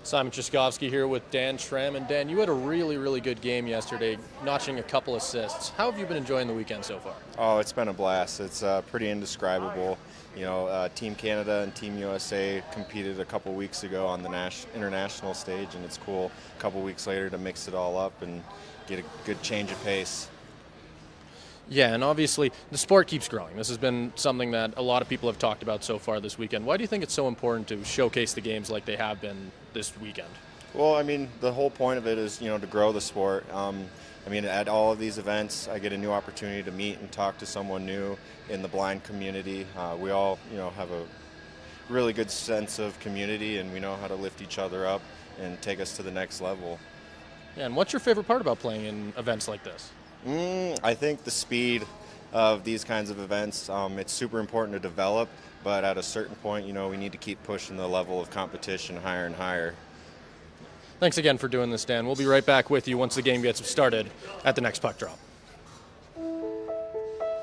Simon Szyszkowski here with Dan Schramm. And Dan, you had a really, really good game yesterday, notching a couple assists. How have you been enjoying the weekend so far? Oh, it's been a blast. It's pretty indescribable. You know, Team Canada and Team USA competed a couple weeks ago on the international stage, and it's cool a couple weeks later to mix it all up and get a good change of pace. Yeah, and obviously the sport keeps growing. This has been something that a lot of people have talked about so far this weekend. Why do you think it's so important to showcase the games like they have been this weekend? Well, I mean, the whole point of it is, you know, to grow the sport. I mean, at all of these events, I get a new opportunity to meet and talk to someone new in the blind community. We all, you know, have a really good sense of community, and we know how to lift each other up and take us to the next level. Yeah, and what's your favorite part about playing in events like this? I think the speed of these kinds of events, it's super important to develop, but at a certain point, you know, we need to keep pushing the level of competition higher and higher. Thanks again for doing this, Dan. We'll be right back with you once the game gets started at the next puck drop.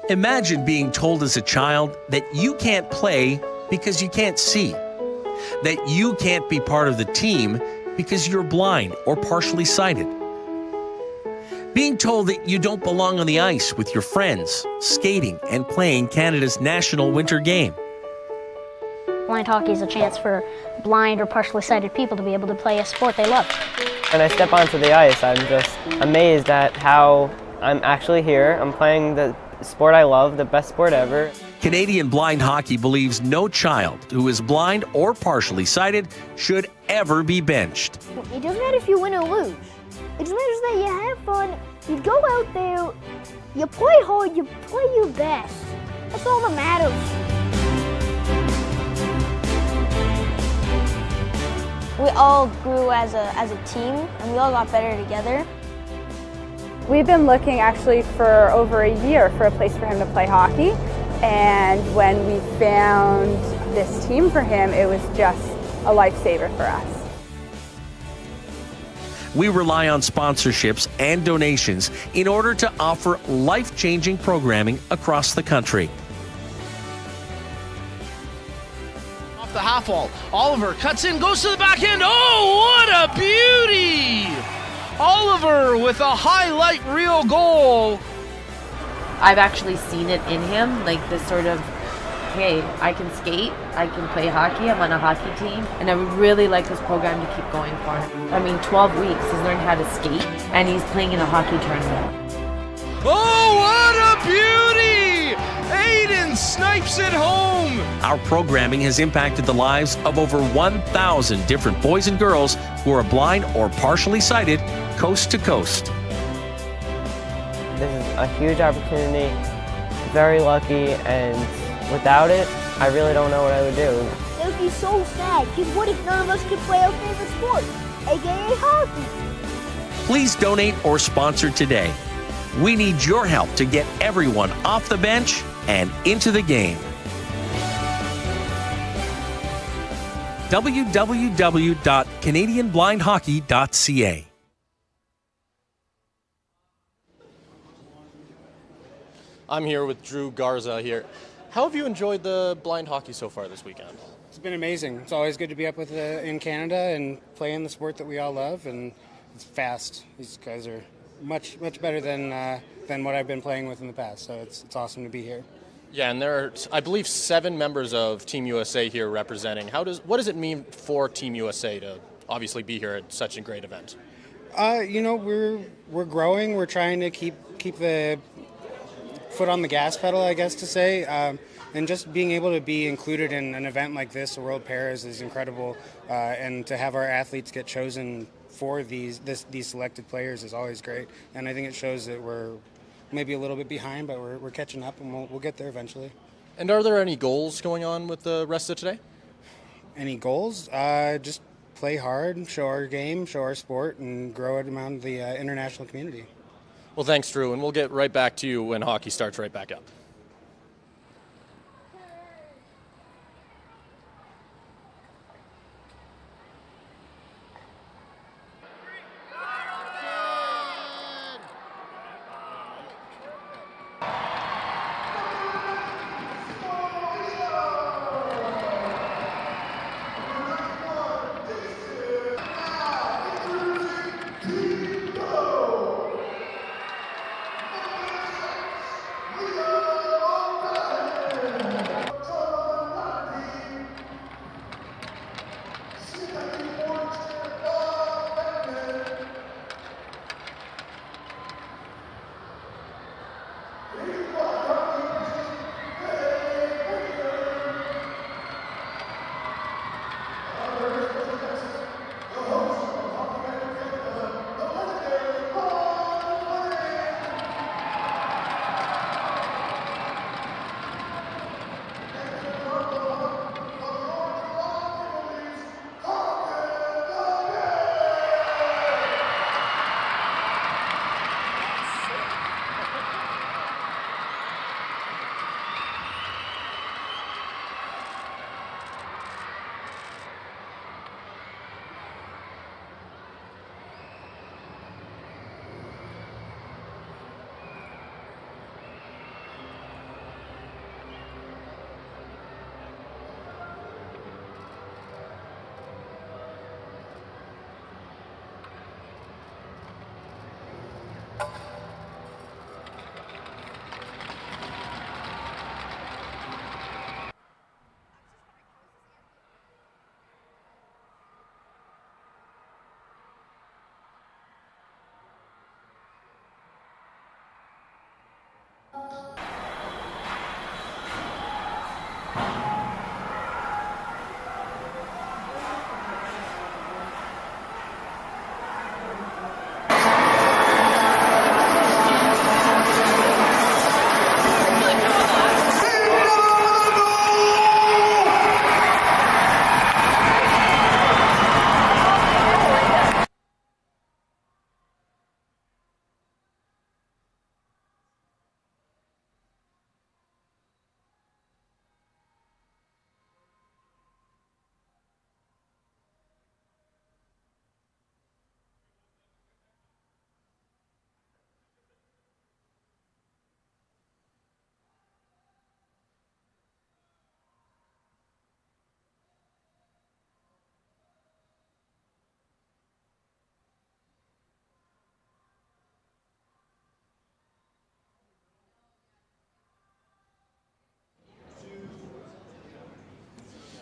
Imagine being told as a child that you can't play because you can't see, that you can't be part of the team because you're blind or partially sighted. Being told that you don't belong on the ice with your friends, skating and playing Canada's national winter game. Blind hockey is a chance for blind or partially sighted people to be able to play a sport they love. When I step onto the ice, I'm just amazed at how I'm actually here. I'm playing the sport I love, the best sport ever. Canadian Blind Hockey believes no child who is blind or partially sighted should ever be benched. It doesn't matter if you win or lose. It just matters that you have fun, you go out there, you play hard, you play your best. That's all that matters. we all grew as a team, and we all got better together. We've been looking actually for over a year for a place for him to play hockey, and when we found this team for him, it was just a lifesaver for us. We rely on sponsorships and donations in order to offer life-changing programming across the country. Off the half wall, Oliver cuts in, goes to the backhand. Oh, what a beauty! Oliver with a highlight reel goal. I've actually seen it in him, like this sort of, hey, I can skate, I can play hockey, I'm on a hockey team, and I would really like this program to keep going for him. I mean, 12 weeks, he's learned how to skate, and he's playing in a hockey tournament. Oh, what a beauty! Aiden snipes it home! Our programming has impacted the lives of over 1,000 different boys and girls who are blind or partially sighted, coast to coast. This is a huge opportunity, very lucky, and without it, I really don't know what I would do. It would be so sad, because what if none of us could play our favorite sport, aka hockey? Please donate or sponsor today. We need your help to get everyone off the bench and into the game. www.canadianblindhockey.ca. I'm here with Drew Garza here. How have you enjoyed the blind hockey so far this weekend? It's been amazing. It's always good to be up with in Canada and playing the sport that we all love, and it's fast. These guys are much better than what I've been playing with in the past. So it's awesome to be here. Yeah, and there are, I believe, 7 members of Team USA here representing. What does it mean for Team USA to obviously be here at such a great event? We're growing. We're trying to keep the foot on the gas pedal, I guess to say, and just being able to be included in an event like this, the World Pairs, is incredible, and to have our athletes get chosen for these selected players is always great, and I think it shows that we're maybe a little bit behind, but we're catching up, and we'll get there eventually. And are there any goals going on with the rest of today? Any goals? Just play hard, show our game, show our sport, and grow it among the international community. Well, thanks, Drew, and we'll get right back to you when hockey starts right back up.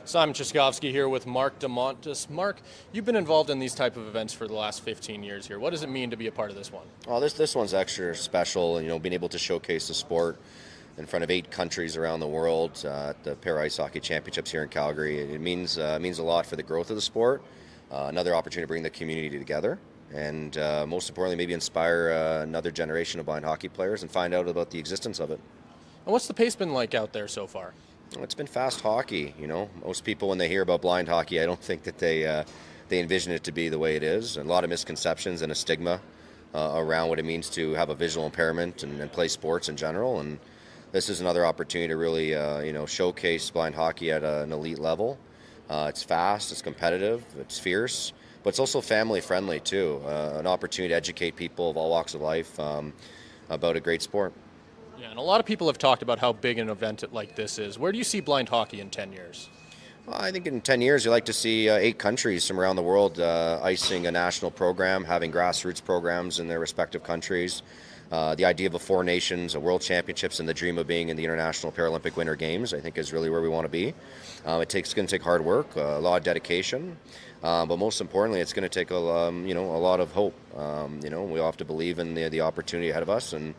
Simon Szyszkowski here with Mark DeMontis. Mark, you've been involved in these type of events for the last 15 years here. What does it mean to be a part of this one? Well, this one's extra special, being able to showcase the sport in front of 8 countries around the world at the Para Ice Hockey Championships here in Calgary. It means a lot for the growth of the sport, another opportunity to bring the community together, and most importantly, maybe inspire another generation of blind hockey players and find out about the existence of it. And what's the pace been like out there so far? It's been fast hockey. Most people, when they hear about blind hockey, I don't think that they envision it to be the way it is. A lot of misconceptions and a stigma around what it means to have a visual impairment and play sports in general. And this is another opportunity to really, showcase blind hockey at an elite level. It's fast, it's competitive, it's fierce, but it's also family friendly too. An opportunity to educate people of all walks of life about a great sport. Yeah, and a lot of people have talked about how big an event like this is. Where do you see blind hockey in 10 years? Well, I think in 10 years you'd like to see 8 countries from around the world icing a national program, having grassroots programs in their respective countries. The idea of a 4 nations, a world championships, and the dream of being in the International Paralympic Winter Games, I think, is really where we want to be. It's going to take hard work, a lot of dedication, but most importantly, it's going to take a lot of hope. We all have to believe in the opportunity ahead of us and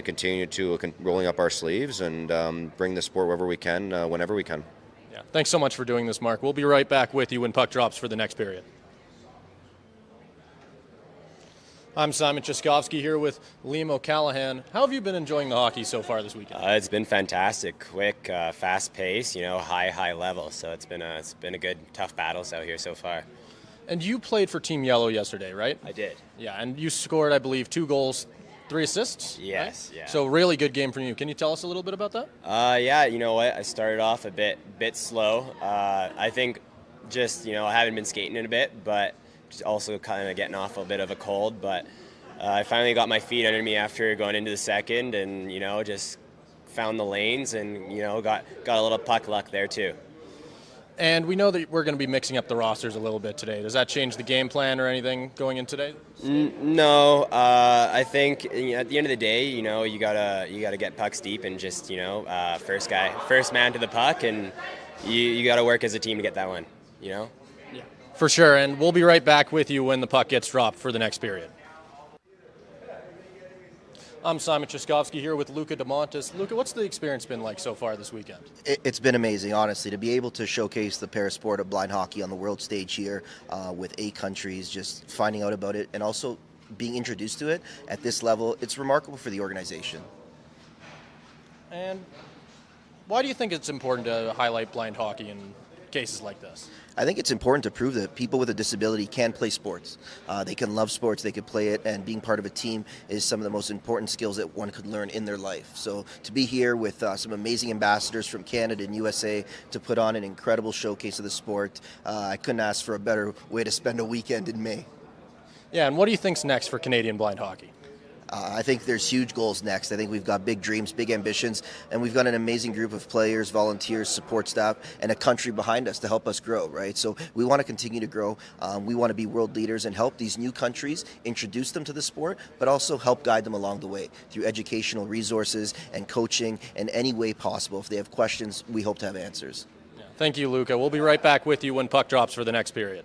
continue to rolling up our sleeves and bring the sport wherever we can, whenever we can. Yeah. Thanks so much for doing this, Mark. We'll be right back with you when puck drops for the next period. I'm Simon Szyszkowski here with Liam O'Callaghan. How have you been enjoying the hockey so far this weekend? It's been fantastic, quick, fast pace, high level. So it's been a good, tough battles out here so far. And you played for Team Yellow yesterday, right? I did. Yeah, and you scored, I believe, 2 goals, 3 assists? Yes, right? yeah. So really good game from you. Can you tell us a little bit about that? Yeah, you know what? I started off a bit slow. I think just, I haven't been skating in a bit, but just also kind of getting off a bit of a cold. But I finally got my feet under me after going into the second and, just found the lanes and, got a little puck luck there too. And we know that we're going to be mixing up the rosters a little bit today. Does that change the game plan or anything going in today? No, I think at the end of the day, you gotta get pucks deep and just first man to the puck, and you gotta work as a team to get that one. Yeah, for sure. And we'll be right back with you when the puck gets dropped for the next period. I'm Simon Szyszkowski here with Luca DeMontis. Luca, what's the experience been like so far this weekend? It's been amazing, honestly, to be able to showcase the parasport of blind hockey on the world stage here with 8 countries, just finding out about it and also being introduced to it at this level. It's remarkable for the organization. And why do you think it's important to highlight blind hockey in cases like this? I think it's important to prove that people with a disability can play sports. They can love sports, they can play it, and being part of a team is some of the most important skills that one could learn in their life. So to be here with some amazing ambassadors from Canada and USA to put on an incredible showcase of the sport, I couldn't ask for a better way to spend a weekend in May. Yeah, and what do you think's next for Canadian blind hockey? I think there's huge goals next. I think we've got big dreams, big ambitions, and we've got an amazing group of players, volunteers, support staff, and a country behind us to help us grow, right? So we want to continue to grow. We want to be world leaders and help these new countries introduce them to the sport, but also help guide them along the way through educational resources and coaching in any way possible. If they have questions, we hope to have answers. Yeah. Thank you, Luca. We'll be right back with you when puck drops for the next period.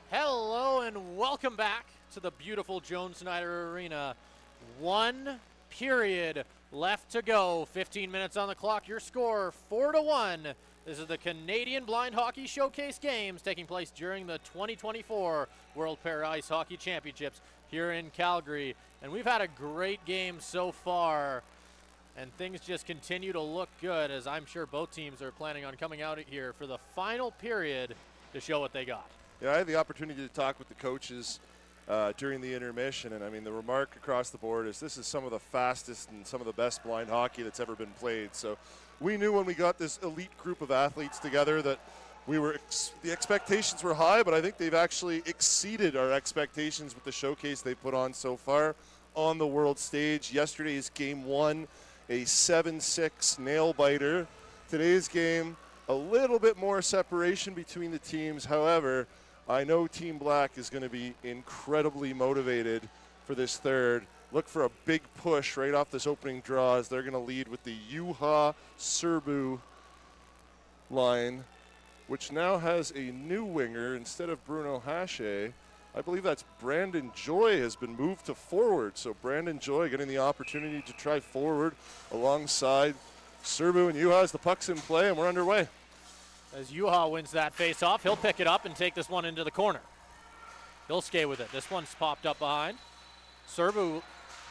Hello and welcome back to the beautiful Joan Snyder Arena. 1 period left to go. 15 minutes on the clock. Your score 4-1. This is the Canadian Blind Hockey Showcase Games taking place during the 2024 World Pair Ice Hockey Championships here in Calgary. And we've had a great game so far. And things just continue to look good, as I'm sure both teams are planning on coming out here for the final period to show what they got. Yeah, I had the opportunity to talk with the coaches during the intermission, and I mean, the remark across the board is this is some of the fastest and some of the best blind hockey that's ever been played. So we knew when we got this elite group of athletes together that we were the expectations were high, but I think they've actually exceeded our expectations with the showcase they put on so far on the world stage. Yesterday's game 1, a 7-6 nail biter. Today's game, a little bit more separation between the teams. However, I know Team Black is going to be incredibly motivated for this third. Look for a big push right off this opening draw as they're going to lead with the Juha Serbu line, which now has a new winger instead of Bruno Hache. I believe that's Brandon Joy has been moved to forward. So Brandon Joy getting the opportunity to try forward alongside Serbu and Juha as the puck's in play, and we're underway. As Juha wins that face-off, he'll pick it up and take this one into the corner. He'll skate with it. This one's popped up behind. Serbu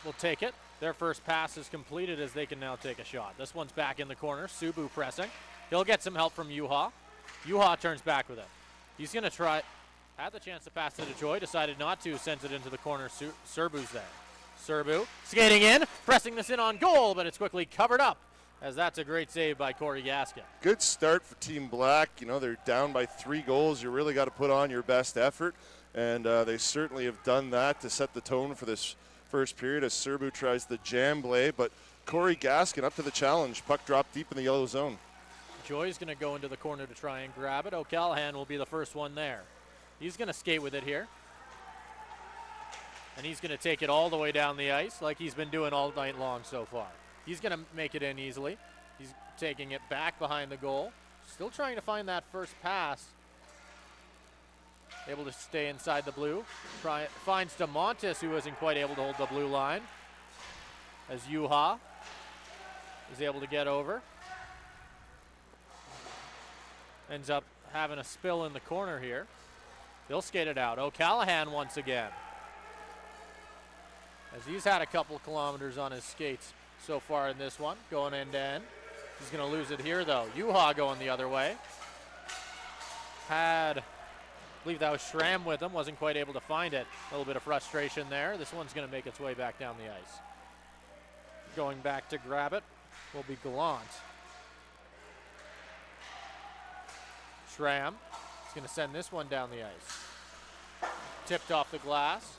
will take it. Their first pass is completed as they can now take a shot. This one's back in the corner. Subu pressing. He'll get some help from Juha. Juha turns back with it. He's going to try. Had the chance to pass to Joy, decided not to, sends it into the corner. Serbu's there. Serbu skating in, pressing this in on goal, but it's quickly covered up, as that's a great save by Corey Gaskin. Good start for Team Black. You know, they're down by 3 goals. You really got to put on your best effort, and they certainly have done that to set the tone for this first period as Serbu tries the jam play, but Corey Gaskin up to the challenge. Puck dropped deep in the yellow zone. Joy's going to go into the corner to try and grab it. O'Callahan will be the first one there. He's going to skate with it here. And he's going to take it all the way down the ice like he's been doing all night long so far. He's going to make it in easily. He's taking it back behind the goal. Still trying to find that first pass. Able to stay inside the blue. Finds DeMontis, who isn't quite able to hold the blue line. As Juha is able to get over. Ends up having a spill in the corner here. They'll skate it out. O'Callahan once again. As he's had a couple kilometers on his skates so far in this one, going end to end. He's going to lose it here, though. Juha going the other way. I believe that was Schramm with him, wasn't quite able to find it. A little bit of frustration there. This one's going to make its way back down the ice. Going back to grab it will be Gallant. Schramm is going to send this one down the ice. Tipped off the glass.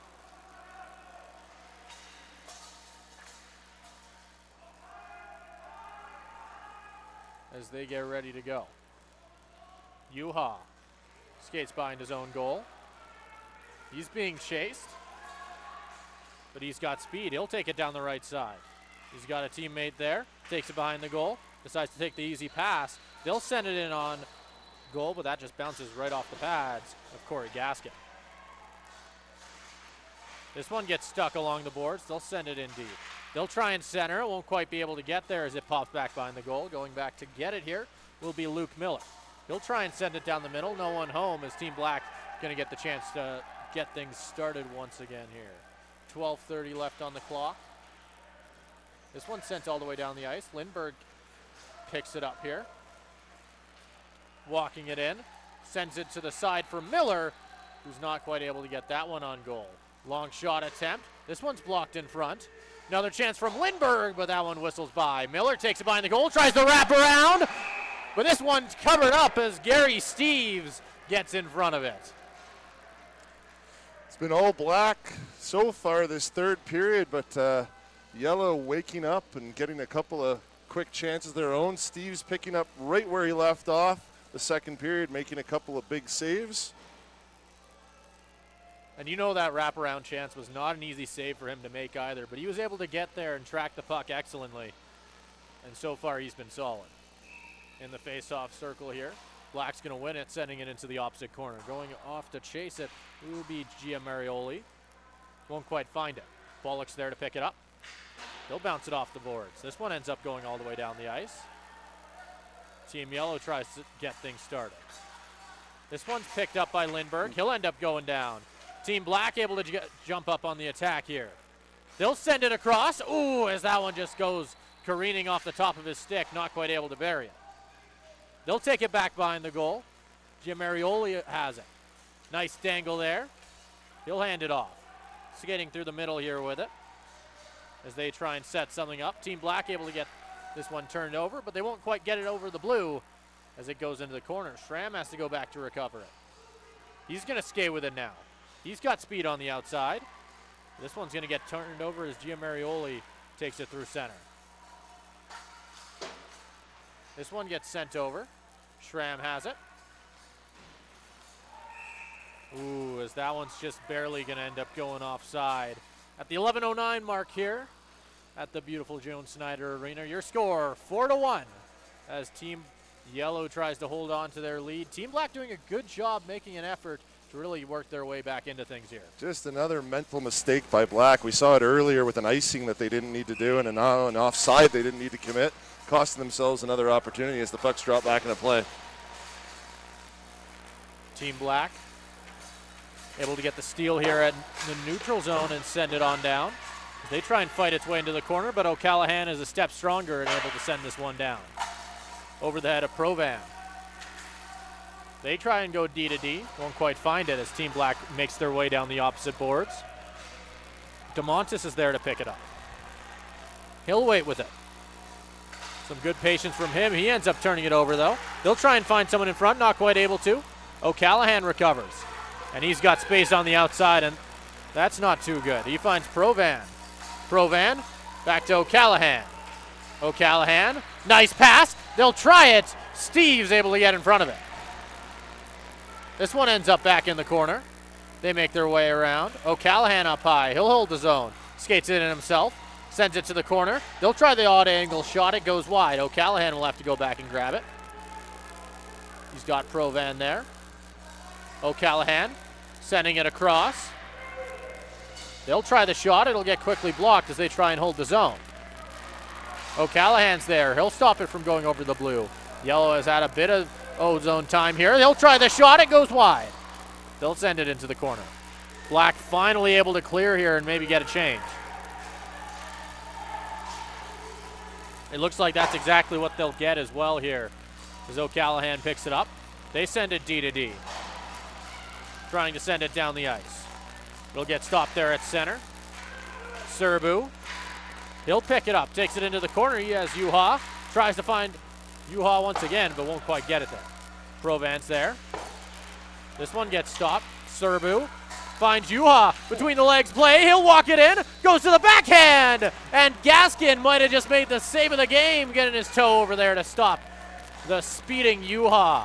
as they get ready to go. Juha skates behind his own goal. He's being chased, but he's got speed. He'll take it down the right side. He's got a teammate there, takes it behind the goal, decides to take the easy pass. They'll send it in on goal, but that just bounces right off the pads of Corey Gaskin. This one gets stuck along the boards. They'll send it in deep. They'll try and center. It won't quite be able to get there as it pops back behind the goal. Going back to get it here will be Luke Miller. He'll try and send it down the middle. No one home as Team Black going to get the chance to get things started once again here. 12:30 left on the clock. This one's sent all the way down the ice. Lindbergh picks it up here. Walking it in. Sends it to the side for Miller, who's not quite able to get that one on goal. Long shot attempt. This one's blocked in front. Another chance from Lindbergh, but that one whistles by. Miller takes it behind the goal, tries to wrap around, but this one's covered up as Gary Steeves gets in front of it. It's been all Black so far this third period, but Yellow waking up and getting a couple of quick chances of their own. Steeves picking up right where he left off the second period, making a couple of big saves. And you know that wraparound chance was not an easy save for him to make either, but he was able to get there and track the puck excellently. And so far he's been solid. In the face-off circle here, Black's going to win it, sending it into the opposite corner. Going off to chase it will be Giamarioli. Won't quite find it. Bullock's there to pick it up. They'll bounce it off the boards. This one ends up going all the way down the ice. Team Yellow tries to get things started. This one's picked up by Lindbergh. He'll end up going down. Team Black able to jump up on the attack here. They'll send it across. Ooh, as that one just goes careening off the top of his stick, not quite able to bury it. They'll take it back behind the goal. Giamarioli has it. Nice dangle there. He'll hand it off. Skating through the middle here with it as they try and set something up. Team Black able to get this one turned over, but they won't quite get it over the blue as it goes into the corner. Schramm has to go back to recover it. He's going to skate with it now. He's got speed on the outside. This one's going to get turned over as Giamarioli takes it through center. This one gets sent over. Schramm has it. Ooh, as that one's just barely going to end up going offside. At the 11:09 mark here at the beautiful Joan Snyder Arena, your score 4-1 as Team Yellow tries to hold on to their lead. Team Black doing a good job making an effort to really work their way back into things here. Just another mental mistake by Black. We saw it earlier with an icing that they didn't need to do and an offside they didn't need to commit, costing themselves another opportunity as the pucks drop back into play. Team Black able to get the steal here at the neutral zone and send it on down. They try and fight its way into the corner, but O'Callaghan is a step stronger and able to send this one down. Over the head of Provan. They try and go D to D. Won't quite find it as Team Black makes their way down the opposite boards. DeMontis is there to pick it up. He'll wait with it. Some good patience from him. He ends up turning it over, though. They'll try and find someone in front, not quite able to. O'Callaghan recovers. And he's got space on the outside, and that's not too good. He finds Provan. Provan, back to O'Callaghan. O'Callaghan, nice pass. They'll try it. Steve's able to get in front of it. This one ends up back in the corner. They make their way around. O'Callaghan up high. He'll hold the zone. Skates it in himself. Sends it to the corner. They'll try the odd angle shot. It goes wide. O'Callaghan will have to go back and grab it. He's got Provan there. O'Callaghan sending it across. They'll try the shot. It'll get quickly blocked as they try and hold the zone. O'Callaghan's there. He'll stop it from going over the blue. Yellow has had a bit of zone time here. They'll try the shot. It goes wide. They'll send it into the corner. Black finally able to clear here and maybe get a change. It looks like that's exactly what they'll get as well here as O'Callaghan picks it up. They send it D to D. Trying to send it down the ice. It'll get stopped there at center. Serbu. He'll pick it up. Takes it into the corner. He has Juha. Tries to find Juha once again, but won't quite get it there. Provan's there. This one gets stopped. Serbu finds Juha between the legs play. He'll walk it in. Goes to the backhand. And Gaskin might have just made the save of the game, getting his toe over there to stop the speeding Yuha.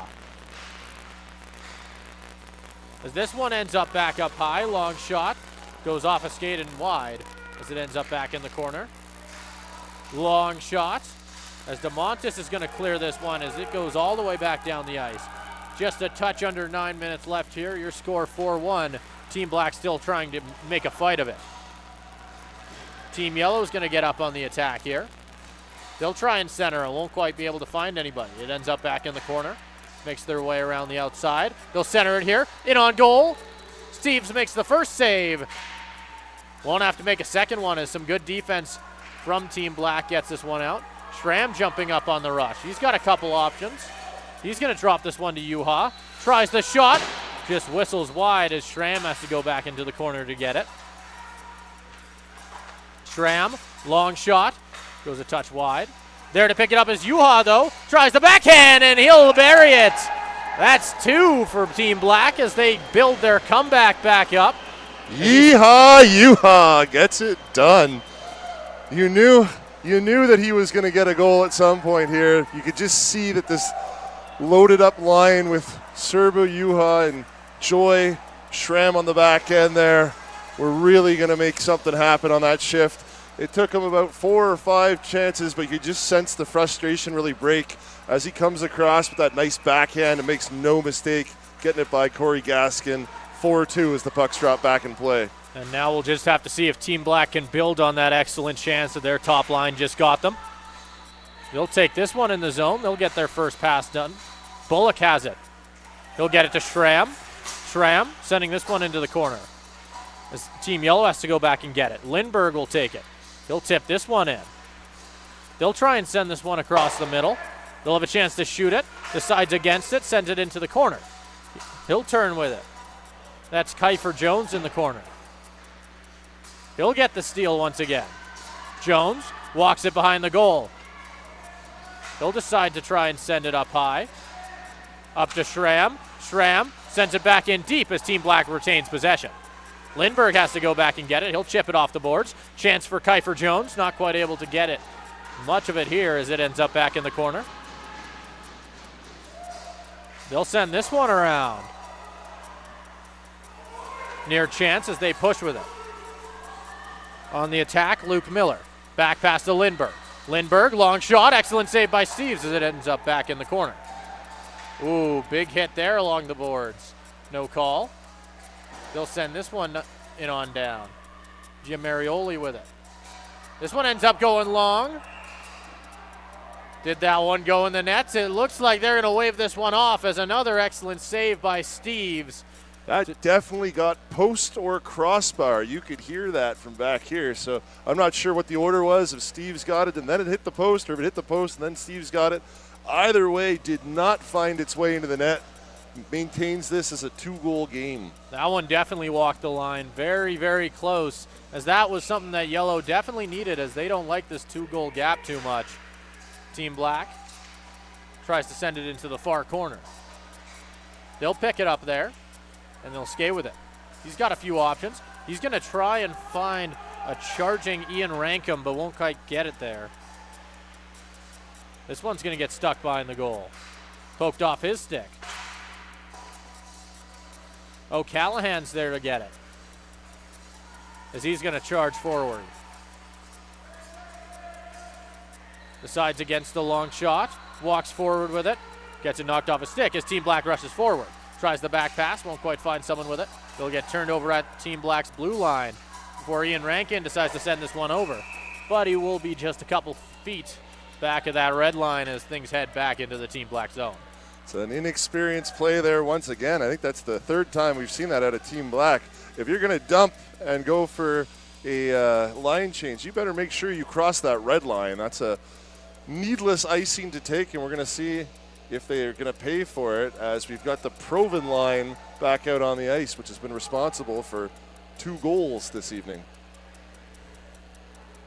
As this one ends up back up high, long shot, goes off a skate and wide as it ends up back in the corner. Long shot, as DeMontis is going to clear this one as it goes all the way back down the ice. Just a touch under 9 minutes left here. Your score 4-1. Team Black still trying to make a fight of it. Team Yellow is going to get up on the attack here. They'll try and center and won't quite be able to find anybody. It ends up back in the corner. Makes their way around the outside. They'll center it here. In on goal. Steves makes the first save. Won't have to make a second one as some good defense from Team Black gets this one out. Schramm jumping up on the rush. He's got a couple options. He's going to drop this one to Yuha. Tries the shot. Just whistles wide as Schramm has to go back into the corner to get it. Schramm, long shot. Goes a touch wide. There to pick it up is Yuha, though. Tries the backhand, and he'll bury it. That's 2 for Team Black as they build their comeback back up. Yeehaw, Yuha gets it done. You knew that he was going to get a goal at some point here. You could just see that this loaded up line with Serbo, Yuha, and Joy, Schramm on the back end there. We're really going to make something happen on that shift. It took him about 4 or 5 chances, but you could just sense the frustration really break as he comes across with that nice backhand and makes no mistake getting it by Corey Gaskin. 4-2 as the puck's dropped back in play. And now we'll just have to see if Team Black can build on that excellent chance that their top line just got them. They'll take this one in the zone. They'll get their first pass done. Bullock has it. He'll get it to Schramm. Schramm sending this one into the corner. As Team Yellow has to go back and get it. Lindbergh will take it. He'll tip this one in. They'll try and send this one across the middle. They'll have a chance to shoot it. Decides against it, sends it into the corner. He'll turn with it. That's Kiefer Jones in the corner. He'll get the steal once again. Jones walks it behind the goal. He'll decide to try and send it up high. Up to Schramm. Schramm sends it back in deep as Team Black retains possession. Lindbergh has to go back and get it. He'll chip it off the boards. Chance for Kiefer Jones. Not quite able to get it. Much of it here as it ends up back in the corner. They'll send this one around. Near chance as they push with it. On the attack, Luke Miller. Back pass to Lindbergh. Lindbergh, long shot. Excellent save by Steves as it ends up back in the corner. Ooh, big hit there along the boards. No call. They'll send this one in on down. Jim Marioli with it. This one ends up going long. Did that one go in the nets? It looks like they're going to wave this one off as another excellent save by Steves. That definitely got post or crossbar. You could hear that from back here. So I'm not sure what the order was, if Steves got it and then it hit the post, or if it hit the post and then Steves got it. Either way, did not find its way into the net. Maintains this as a 2-goal game. That one definitely walked the line. Very, very close, as that was something that Yellow definitely needed, as they don't like this 2-goal gap too much. Team Black tries to send it into the far corner. They'll pick it up there, and they'll skate with it. He's got a few options. He's going to try and find a charging Ian Rankum, but won't quite get it there. This one's going to get stuck behind the goal. Poked off his stick. O'Callahan's there to get it, as he's going to charge forward. Decides against the long shot. Walks forward with it. Gets it knocked off a stick as Team Black rushes forward. Tries the back pass. Won't quite find someone with it. They'll get turned over at Team Black's blue line before Ian Rankin decides to send this one over. But he will be just a couple feet back of that red line as things head back into the Team Black zone. It's an inexperienced play there once again. I think that's the 3rd time we've seen that out of Team Black. If you're going to dump and go for a line change, you better make sure you cross that red line. That's a needless icing to take, and we're going to see if they are going to pay for it, as we've got the Proven line back out on the ice, which has been responsible for 2 goals this evening.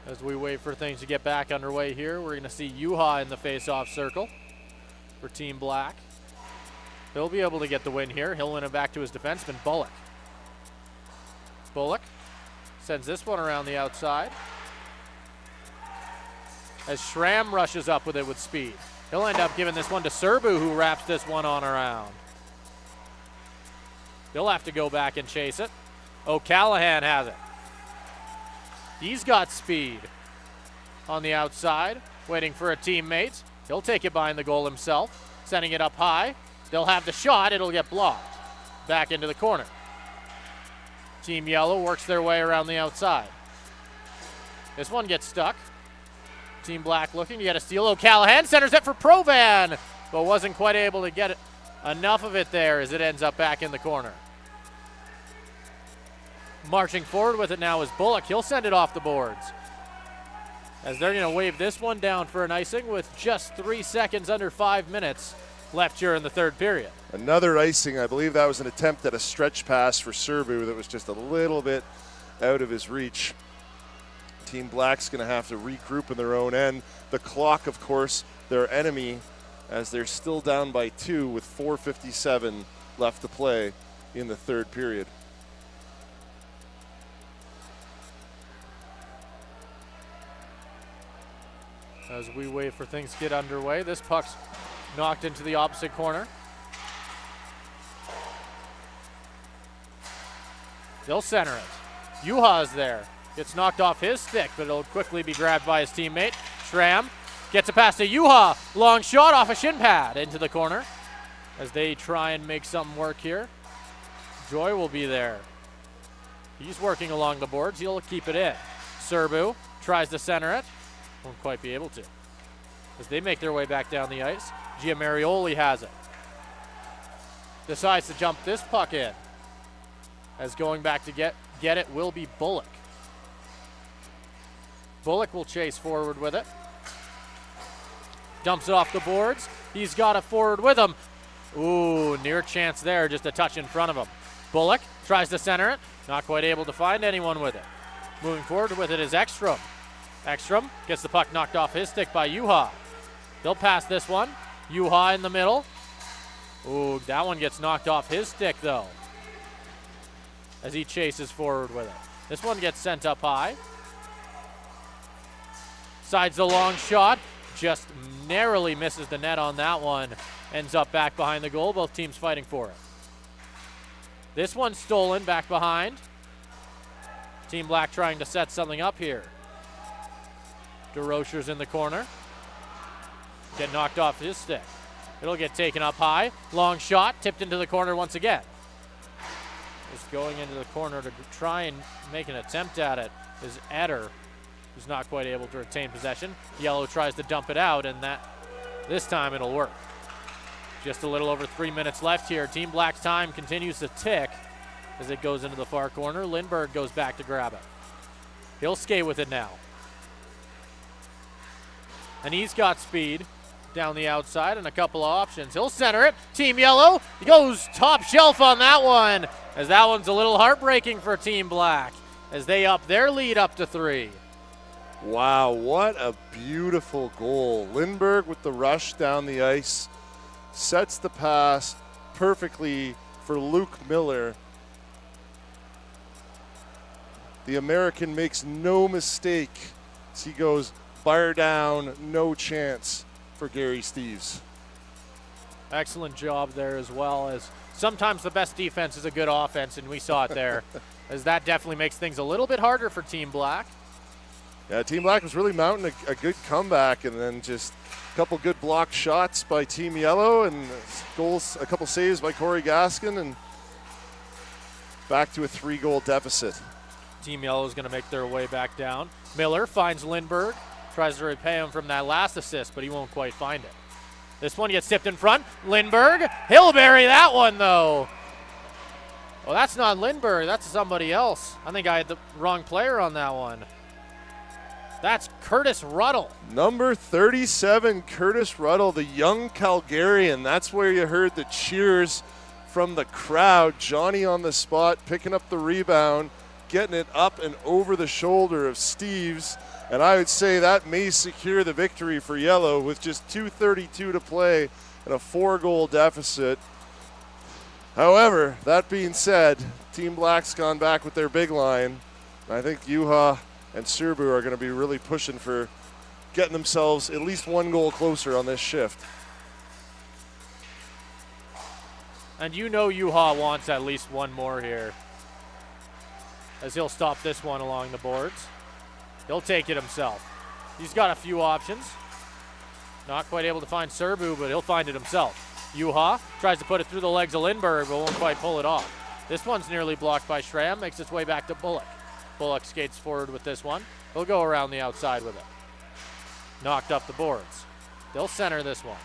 As we wait for things to get back underway here, we're going to see Yuha in the face-off circle for Team Black. He'll be able to get the win here. He'll win it back to his defenseman, Bullock. Bullock sends this one around the outside as Schramm rushes up with it with speed. He'll end up giving this one to Serbu, who wraps this one on around. He'll have to go back and chase it. O'Callahan has it. He's got speed on the outside, waiting for a teammate. He'll take it behind the goal himself, sending it up high. They'll have the shot. It'll get blocked. Back into the corner. Team Yellow works their way around the outside. This one gets stuck. Team Black looking to get a steal. O'Callahan centers it for Provan, but wasn't quite able to get enough of it there as it ends up back in the corner. Marching forward with it now is Bullock. He'll send it off the boards, as they're going to wave this one down for an icing with just 3 seconds under 5 minutes left here in the third period. Another icing. I believe that was an attempt at a stretch pass for Serbu that was just a little bit out of his reach. Team Black's going to have to regroup in their own end. The clock, of course, their enemy, as they're still down by 2 with 4:57 left to play in the third period. As we wait for things to get underway, this puck's knocked into the opposite corner. They'll center it. Juha's there. Gets knocked off his stick, but it'll quickly be grabbed by his teammate. Schramm gets a pass to Juha. Long shot off a shin pad into the corner as they try and make something work here. Joy will be there. He's working along the boards. He'll keep it in. Serbu tries to center it. Won't quite be able to. As they make their way back down the ice, Giamarioli has it. Decides to jump this puck in. As going back to get it will be Bullock. Bullock will chase forward with it. Dumps it off the boards. He's got a forward with him. Ooh, near chance there, just a touch in front of him. Bullock tries to center it. Not quite able to find anyone with it. Moving forward with it is Ekstrom. Ekstrom gets the puck knocked off his stick by Juha. They'll pass this one. Juha in the middle. Ooh, that one gets knocked off his stick though, as he chases forward with it. This one gets sent up high. Sides the long shot. Just narrowly misses the net on that one. Ends up back behind the goal. Both teams fighting for it. This one's stolen back behind. Team Black trying to set something up here. DeRocher's in the corner. Get knocked off his stick. It'll get taken up high. Long shot, tipped into the corner once again. Just going into the corner to try and make an attempt at it is Eder, who's not quite able to retain possession. Yellow tries to dump it out, and this time it'll work. Just a little over 3 minutes left here. Team Black's time continues to tick as it goes into the far corner. Lindbergh goes back to grab it. He'll skate with it now. And he's got speed down the outside and a couple of options. He'll center it. Team Yellow, he goes top shelf on that one, as that one's a little heartbreaking for Team Black as they up their lead up to 3. Wow, what a beautiful goal. Lindbergh with the rush down the ice, sets the pass perfectly for Luke Miller. The American makes no mistake as he goes bar down, no chance for Gary Steeves. Excellent job there as well, as sometimes the best defense is a good offense, and we saw it there, as that definitely makes things a little bit harder for Team Black. Yeah, Team Black was really mounting a good comeback, and then just a couple good blocked shots by Team Yellow, and goals, a couple saves by Corey Gaskin, and back to a 3-goal deficit. Team Yellow is going to make their way back down. Miller finds Lindbergh, tries to repay him from that last assist, but he won't quite find it. This one gets tipped in front. Lindbergh, he'll bury that one though. Well, that's not Lindbergh, that's somebody else. I think I had the wrong player on that one. That's Curtis Ruddle. Number 37, Curtis Ruddle, the young Calgarian. That's where you heard the cheers from the crowd. Johnny on the spot, picking up the rebound, getting it up and over the shoulder of Steeves. And I would say that may secure the victory for Yellow with just 2:32 to play and a 4-goal deficit. However, that being said, Team Black's gone back with their big line. I think Juha and Serbu are going to be really pushing for getting themselves at least one goal closer on this shift. And you know Juha wants at least one more here, as he'll stop this one along the boards. He'll take it himself. He's got a few options. Not quite able to find Serbu, but he'll find it himself. Juha tries to put it through the legs of Lindberg, but won't quite pull it off. This one's nearly blocked by Schramm, makes its way back to Bullock. Bullock skates forward with this one. He'll go around the outside with it. Knocked up the boards. They'll center this one.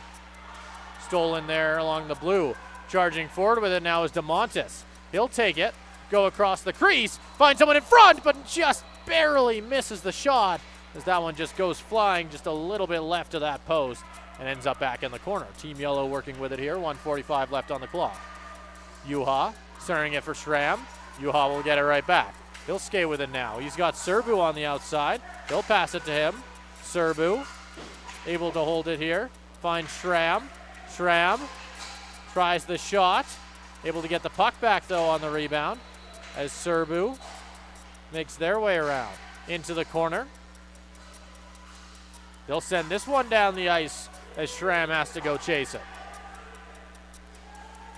Stolen there along the blue. Charging forward with it now is DeMontis. He'll take it, go across the crease, find someone in front, but just barely misses the shot, as that one just goes flying just a little bit left of that post and ends up back in the corner. Team Yellow working with it here, 1:45 left on the clock. Juha centering it for Schramm. Juha will get it right back. He'll skate with it now. He's got Serbu on the outside. He'll pass it to him. Serbu able to hold it here. Finds Schramm. Schramm tries the shot. Able to get the puck back though on the rebound, as Serbu makes their way around into the corner. They'll send this one down the ice as Schramm has to go chase it.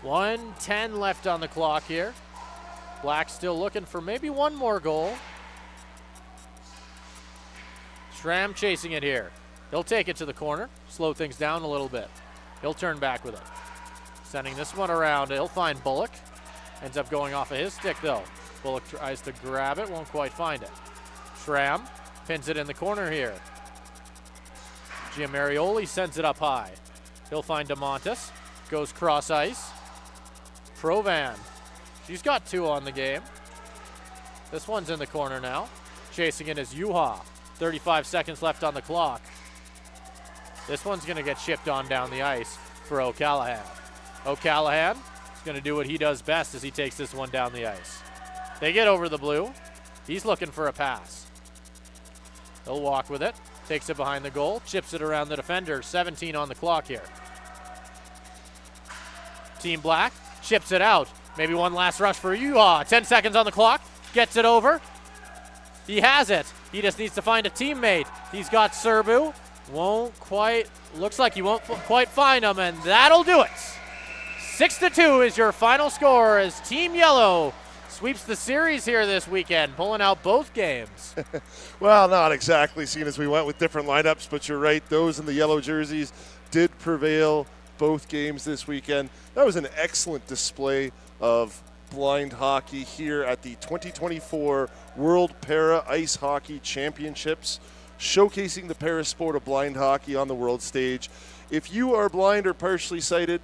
1:10 left on the clock here. Black still looking for maybe one more goal. Schramm chasing it here. He'll take it to the corner, slow things down a little bit. He'll turn back with it. Sending this one around, he'll find Bullock. Ends up going off of his stick though. Bullock tries to grab it, won't quite find it. Schramm pins it in the corner here. Giamarioli sends it up high. He'll find DeMontis, goes cross ice. Provan, she's got 2 on the game. This one's in the corner now. Chasing it is Juha. 35 seconds left on the clock. This one's gonna get chipped on down the ice for O'Callahan. O'Callahan is going to do what he does best as he takes this one down the ice. They get over the blue. He's looking for a pass. He'll walk with it. Takes it behind the goal. Chips it around the defender. 17 on the clock here. Team Black chips it out. Maybe one last rush for Juha. 10 seconds on the clock. Gets it over. He has it. He just needs to find a teammate. He's got Serbu. Won't quite. Looks like he won't quite find him, and that'll do it. 6-2 is your final score as Team Yellow sweeps the series here this weekend, pulling out both games. Well, not exactly, seeing as we went with different lineups, but you're right. Those in the yellow jerseys did prevail both games this weekend. That was an excellent display of blind hockey here at the 2024 World Para Ice Hockey Championships, showcasing the para sport of blind hockey on the world stage. If you are blind or partially sighted,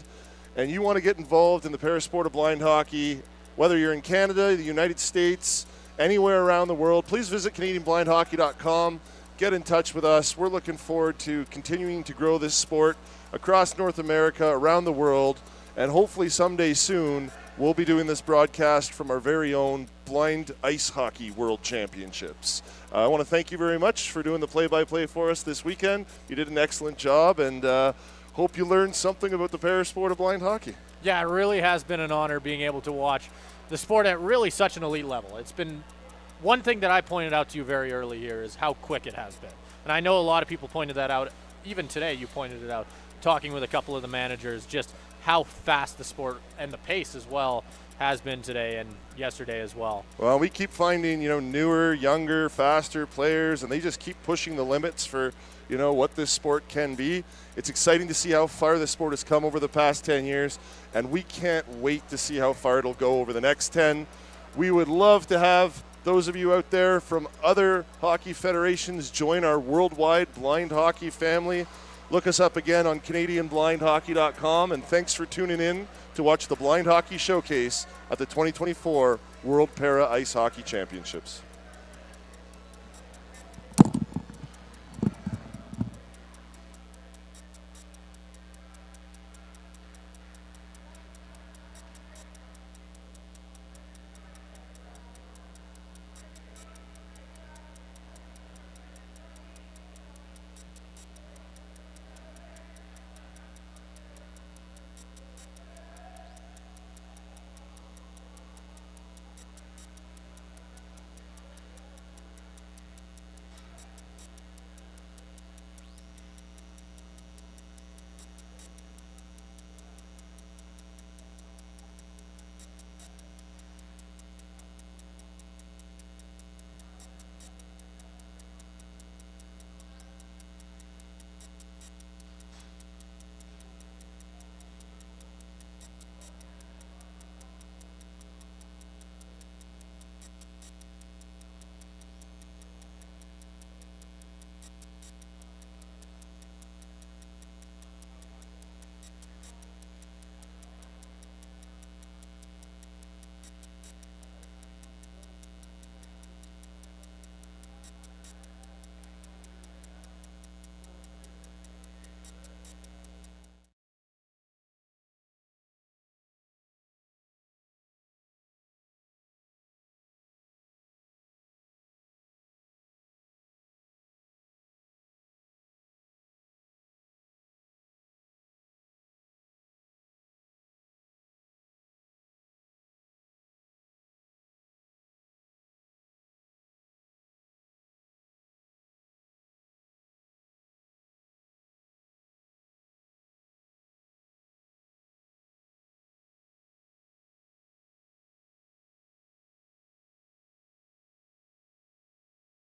and you want to get involved in the parasport of blind hockey, whether you're in Canada, the United States, anywhere around the world, please visit CanadianBlindHockey.com. Get in touch with us. We're looking forward to continuing to grow this sport across North America, around the world, and hopefully someday soon we'll be doing this broadcast from our very own Blind Ice Hockey World Championships. I want to thank you very much for doing the play-by-play for us this weekend. You did an excellent job, and hope you learned something about the parasport of blind hockey. Yeah, it really has been an honor being able to watch the sport at really such an elite level. It's been one thing that I pointed out to you very early here is how quick it has been. And I know a lot of people pointed that out. Even today you pointed it out, talking with a couple of the managers, just how fast the sport and the pace as well has been today and yesterday as well. Well, we keep finding, newer, younger, faster players, and they just keep pushing the limits for, what this sport can be. It's exciting to see how far this sport has come over the past 10 years, and we can't wait to see how far it'll go over the next 10. We would love to have those of you out there from other hockey federations join our worldwide blind hockey family. Look us up again on CanadianBlindHockey.com, and thanks for tuning in to watch the Blind Hockey Showcase at the 2024 World Para Ice Hockey Championships.